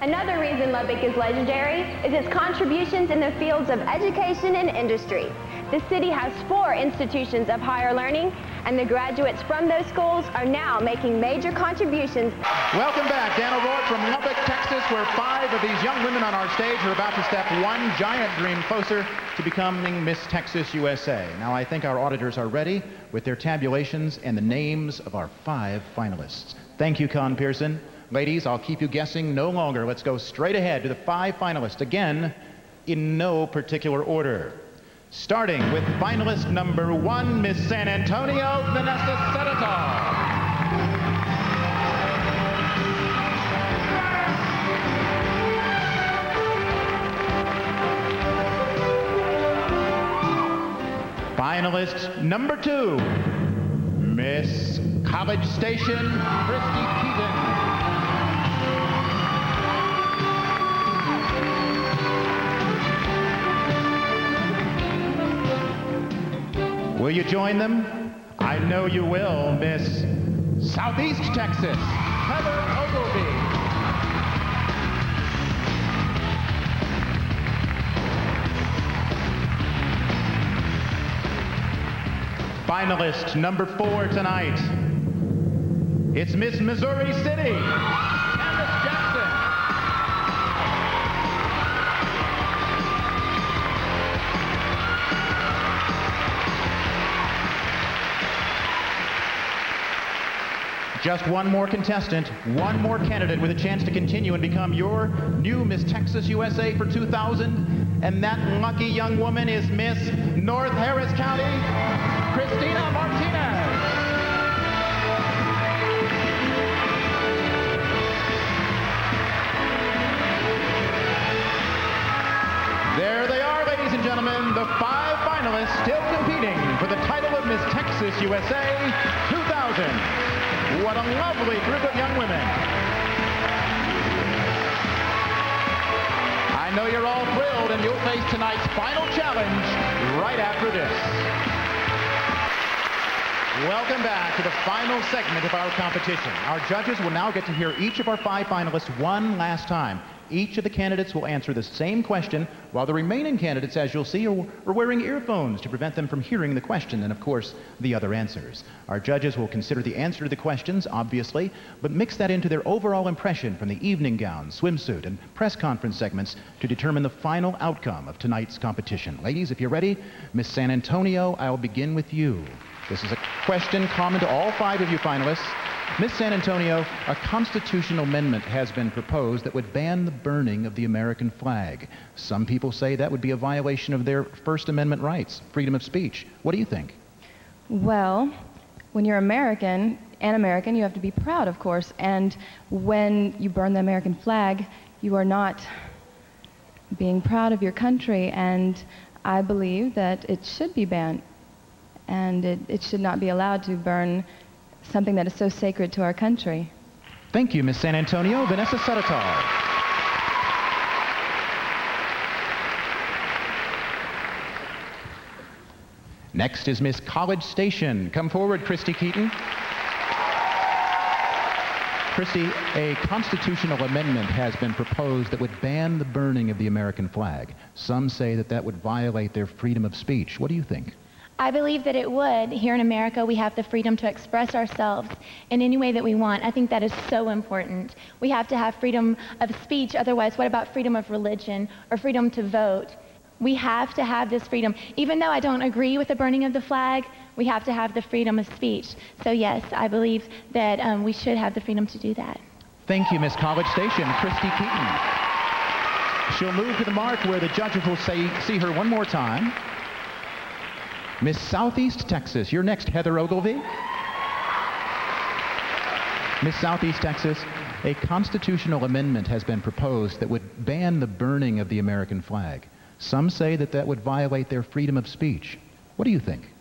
Another reason Lubbock is legendary is its contributions in the fields of education and industry. The city has 4 institutions of higher learning, and the graduates from those schools are now making major contributions. Welcome back. Dan O'Rourke from Lubbock, Texas, where 5 of these young women on our stage are about to step one giant dream closer to becoming Miss Texas USA. Now, I think our auditors are ready with their tabulations and the names of our 5 finalists. Thank you, Con Pearson. Ladies, I'll keep you guessing no longer. Let's go straight ahead to the 5 finalists, again, in no particular order. Starting with finalist number 1, Miss San Antonio, Vanessa Sedator. Finalist number 2, Miss College Station, Christy Keaton. Will you join them? I know you will, Miss Southeast Texas, Heather Ogilvie. Finalist number 4 tonight. It's Miss Missouri City, Candace Jackson. Just one more contestant, one more candidate with a chance to continue and become your new Miss Texas USA for 2000. And that lucky young woman is Miss North Harris County, Christina Martinez. There they are, ladies and gentlemen, the 5 finalists still competing for the title of Miss Texas USA 2000. What a lovely group of young women. I know you're all thrilled, and you'll face tonight's final challenge right after this. Welcome back to the final segment of our competition. Our judges will now get to hear each of our 5 finalists one last time. Each of the candidates will answer the same question, while the remaining candidates, as you'll see, are wearing earphones to prevent them from hearing the question and, of course, the other answers. Our judges will consider the answer to the questions, obviously, but mix that into their overall impression from the evening gown, swimsuit, and press conference segments to determine the final outcome of tonight's competition. Ladies, if you're ready, Miss San Antonio, I'll begin with you. This is a question common to all 5 of you finalists. Miss San Antonio, a constitutional amendment has been proposed that would ban the burning of the American flag. Some people say that would be a violation of their First Amendment rights, freedom of speech. What do you think? Well, when you're American, you have to be proud, of course. And when you burn the American flag, you are not being proud of your country. And I believe that it should be banned. And it should not be allowed to burn something that is so sacred to our country. Thank you, Miss San Antonio. Vanessa Sedator. Next is Miss College Station. Come forward, Christy Keaton. Christy, a constitutional amendment has been proposed that would ban the burning of the American flag. Some say that that would violate their freedom of speech. What do you think? I believe that it would. Here in America, we have the freedom to express ourselves in any way that we want. I think that is so important. We have to have freedom of speech. Otherwise, what about freedom of religion or freedom to vote? We have to have this freedom. Even though I don't agree with the burning of the flag, we have to have the freedom of speech. So yes, I believe that we should have the freedom to do that. Thank you, Miss College Station. Christy Keaton. She'll move to the mark where the judges will see her one more time. Miss Southeast Texas, you're next, Heather Ogilvie. Miss Southeast Texas, a constitutional amendment has been proposed that would ban the burning of the American flag. Some say that that would violate their freedom of speech. What do you think?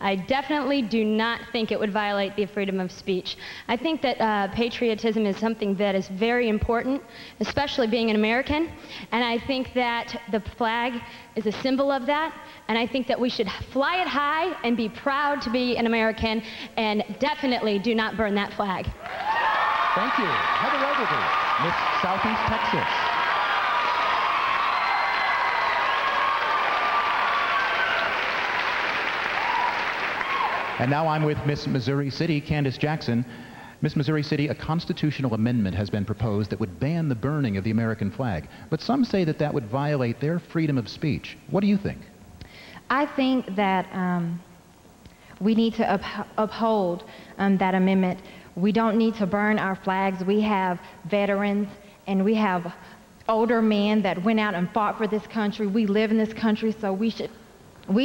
I definitely do not think it would violate the freedom of speech. I think that patriotism is something that is very important, especially being an American, and I think that the flag is a symbol of that, and I think that we should fly it high and be proud to be an American, and definitely do not burn that flag. Thank you. Heather Ogilvie, Miss Southeast Texas. And now I'm with Miss Missouri City, Candace Jackson. Miss Missouri City, a constitutional amendment has been proposed that would ban the burning of the American flag. But some say that that would violate their freedom of speech. What do you think? I think that we need to uphold that amendment. We don't need to burn our flags. We have veterans and we have older men that went out and fought for this country. We live in this country, so we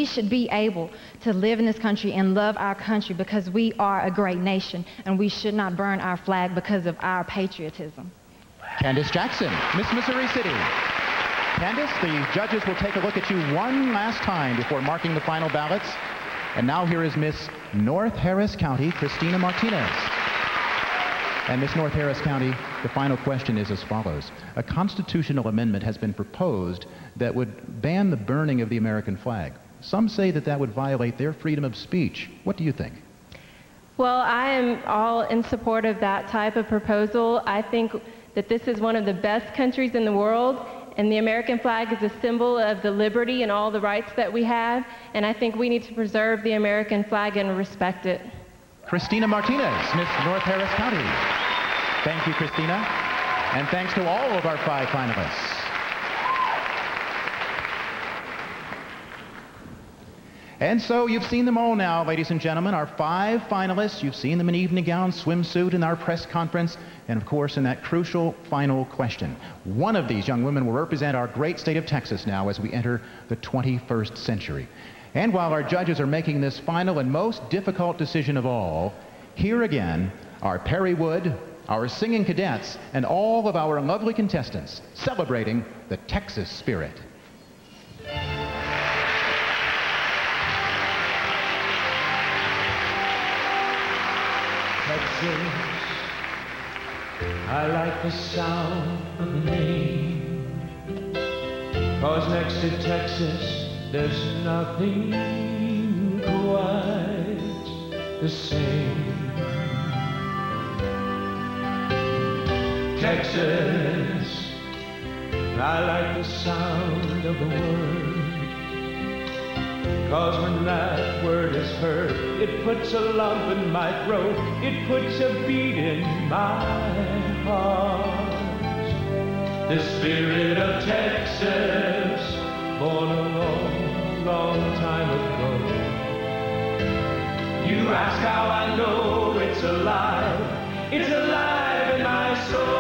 should be able to live in this country and love our country because we are a great nation, and we should not burn our flag because of our patriotism. Candace Jackson, Miss Missouri City. Candace, the judges will take a look at you one last time before marking the final ballots. And now here is Miss North Harris County, Christina Martinez. And Miss North Harris County, the final question is as follows. A constitutional amendment has been proposed that would ban the burning of the American flag. Some say that that would violate their freedom of speech. What do you think? Well, I am all in support of that type of proposal. I think that this is one of the best countries in the world, and the American flag is a symbol of the liberty and all the rights that we have, and I think we need to preserve the American flag and respect it. Christina Martinez, Miss North Harris County. Thank you, Christina, and thanks to all of our 5 finalists. And so you've seen them all now, ladies and gentlemen, our 5 finalists. You've seen them in evening gowns, swimsuit, in our press conference, and of course in that crucial final question. One of these young women will represent our great state of Texas now as we enter the 21st century. And while our judges are making this final and most difficult decision of all, here again are Perry Wood, our singing cadets, and all of our lovely contestants celebrating the Texas spirit. Texas, I like the sound of the name, 'cause next to Texas there's nothing quite the same. Texas, I like the sound of the word, 'cause when that word is heard, it puts a lump in my throat, it puts a beat in my heart. The spirit of Texas, born a long, long time ago. You ask how I know it's alive in my soul.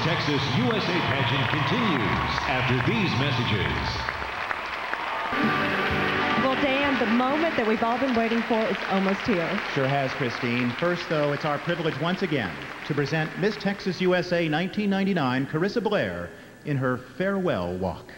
Texas USA pageant continues after these messages. Well, Dan, the moment that we've all been waiting for is almost here. Sure has, Christine. First, though, it's our privilege once again to present Miss Texas USA 1999, Carissa Blair, in her farewell walk.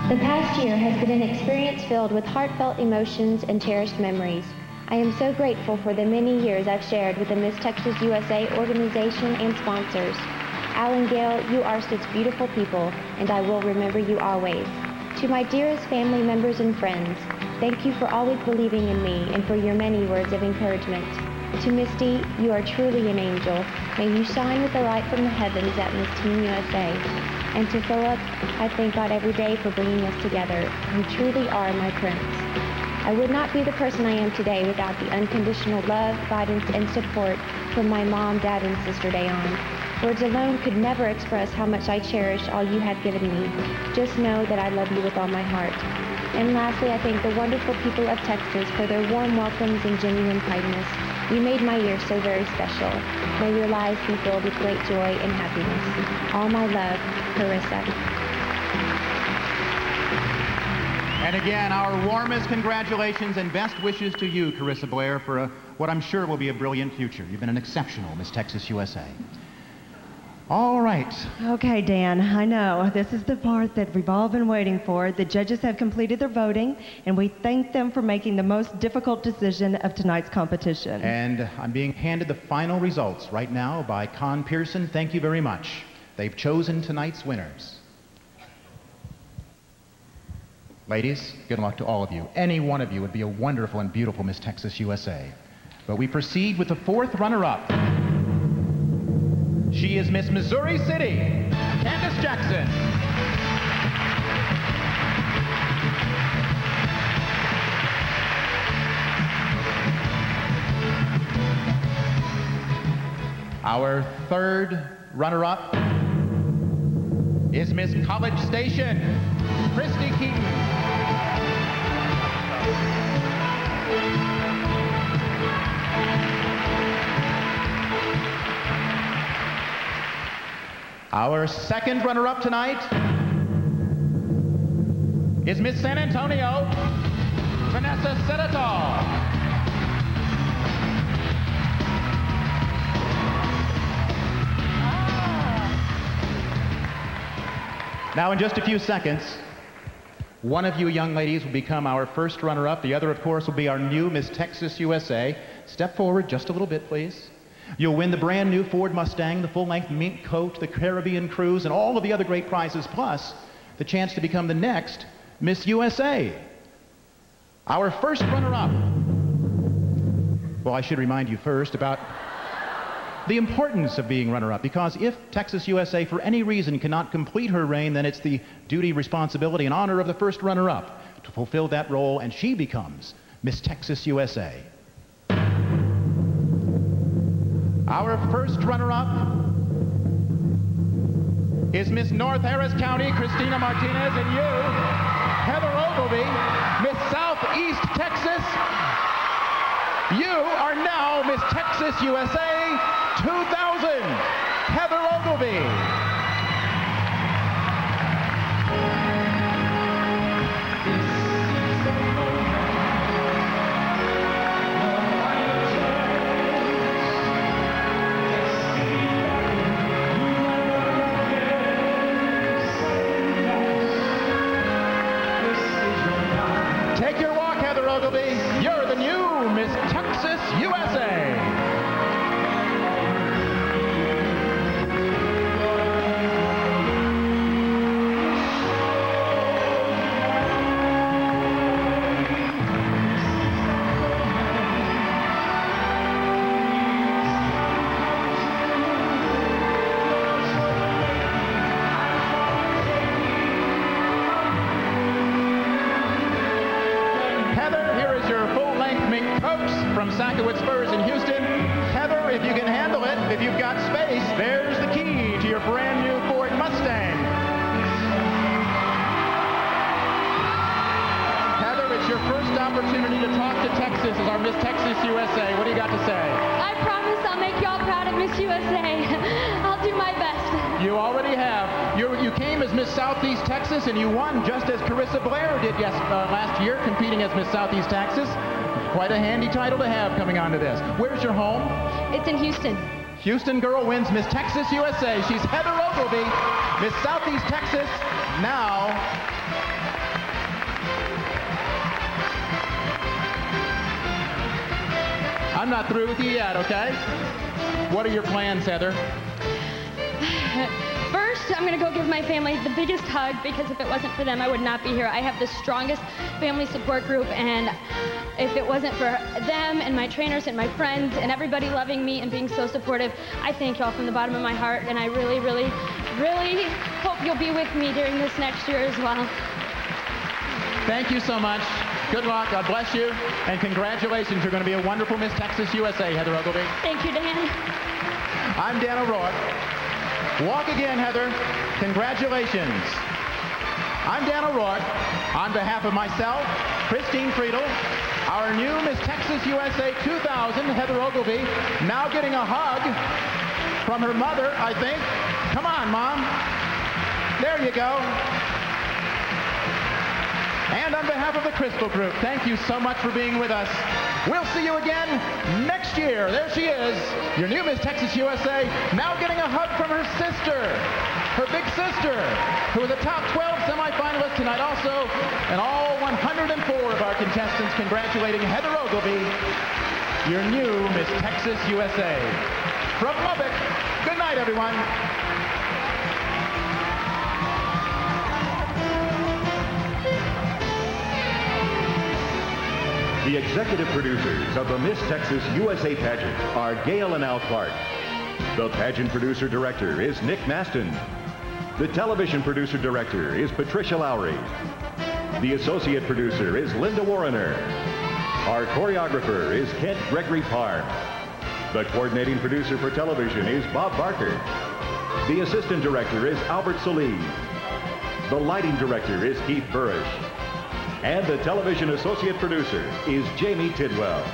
The past year has been an experience filled with heartfelt emotions and cherished memories. I am so grateful for the many years I've shared with the Miss Texas USA organization and sponsors. Al and Gail, you are such beautiful people, and I will remember you always. To my dearest family members and friends, thank you for always believing in me and for your many words of encouragement. To Misty, you are truly an angel. May you shine with the light from the heavens at Miss Teen USA. And to Philip, I thank God every day for bringing us together. You truly are my prince. I would not be the person I am today without the unconditional love, guidance, and support from my mom, dad, and sister Dayon. Words alone could never express how much I cherish all you have given me. Just know that I love you with all my heart. And lastly, I thank the wonderful people of Texas for their warm welcomes and genuine kindness. You made my year so very special. May your lives be filled with great joy and happiness. All my love, Carissa. And again, our warmest congratulations and best wishes to you, Carissa Blair, for what I'm sure will be a brilliant future. You've been an exceptional Miss Texas USA. All right. Okay, Dan, I know. This is the part that we've all been waiting for. The judges have completed their voting, and we thank them for making the most difficult decision of tonight's competition. And I'm being handed the final results right now by Con Pearson. Thank you very much. They've chosen tonight's winners. Ladies, good luck to all of you. Any one of you would be a wonderful and beautiful Miss Texas USA. But we proceed with the fourth runner-up. She is Miss Missouri City, Candace Jackson. Our third runner-up is Miss College Station, Christy Keaton. Our second runner-up tonight is Miss San Antonio, Vanessa Senator. Now, in just a few seconds, one of you young ladies will become our first runner-up. The other, of course, will be our new Miss Texas USA. Step forward just a little bit, please. You'll win the brand new Ford Mustang, the full-length mink coat, the Caribbean cruise, and all of the other great prizes, plus the chance to become the next Miss USA. Our first runner-up. Well, I should remind you first about the importance of being runner-up, because if Texas USA for any reason cannot complete her reign, then it's the duty, responsibility, and honor of the first runner-up to fulfill that role, and she becomes Miss Texas USA. Our first runner-up is Miss North Harris County, Christina Martinez, and you, Heather Ogilvie, Miss Southeast Texas. You are now Miss Texas USA 2000, Heather Ogilvie. Take your walk, Heather Ogilvie. You're the new Miss Texas USA. If you can handle it, if you've got space, there's the key to your brand new Ford Mustang. Heather, it's your first opportunity opportunity to talk to Texas as our Miss Texas USA. What do you got to say? I promise I'll make y'all proud of Miss USA. I'll do my best. You already have. You came as Miss Southeast Texas, and you won just as Carissa Blair did last year, competing as Miss Southeast Texas. Quite a handy title to have coming onto this. Where's your home? It's in Houston. Houston girl wins Miss Texas USA. She's Heather Ogilvie, Miss Southeast Texas. Now, I'm not through with you yet, okay? What are your plans, Heather? First, I'm going to go give my family the biggest hug, because if it wasn't for them, I would not be here. I have the strongest family support group, and if it wasn't for them and my trainers and my friends and everybody loving me and being so supportive, I thank y'all from the bottom of my heart, and I really, really, really hope you'll be with me during this next year as well. Thank you so much. Good luck. God bless you. And congratulations. You're going to be a wonderful Miss Texas USA, Heather Ogilvie. Thank you, Dan. I'm Dan O'Rourke. Walk again, Heather. Congratulations. I'm Dan O'Rourke. On behalf of myself, Christine Friedel, our new Miss Texas USA 2000, Heather Ogilvie, now getting a hug from her mother, I think. Come on, Mom. There you go. And on behalf of the Crystal Group, thank you so much for being with us. We'll see you again next year. There she is, your new Miss Texas USA, now getting a hug from her sister, her big sister, who was a top 12 semifinalist tonight also, and all 104 of our contestants congratulating Heather Ogilvie, your new Miss Texas USA. From Lubbock, good night, everyone. The executive producers of the Miss Texas USA pageant are Gail and Al Clark. The pageant producer-director is Nick Maston. The television producer-director is Patricia Lowry. The associate producer is Linda Warrener. Our choreographer is Kent Gregory Parr. The coordinating producer for television is Bob Barker. The assistant director is Albert Solis. The lighting director is Keith Burrish. And the television associate producer is Jamie Tidwell.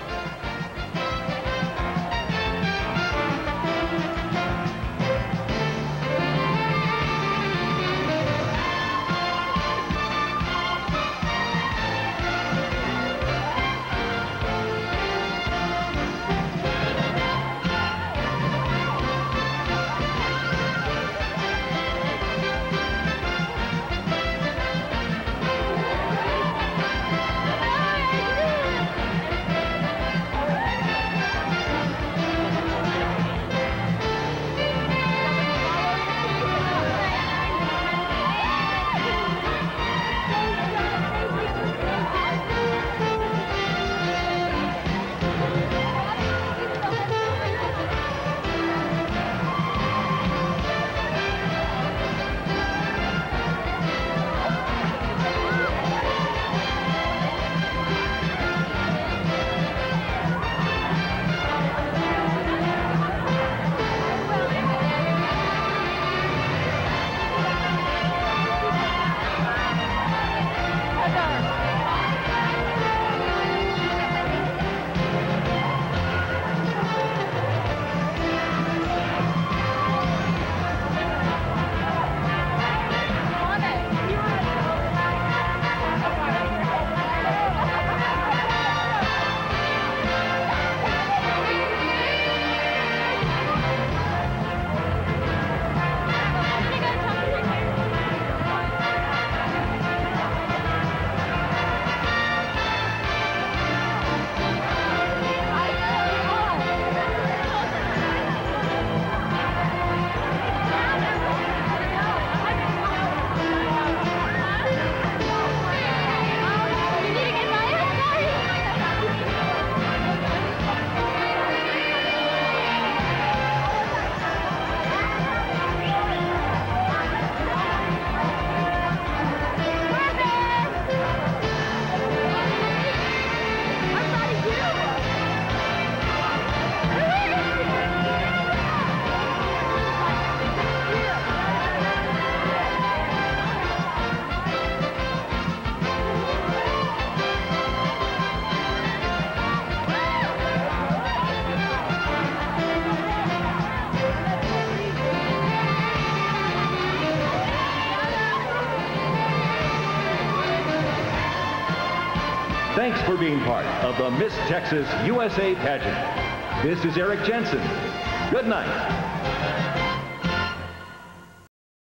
Thanks for being part of the Miss Texas USA pageant. This is Eric Jensen. Good night.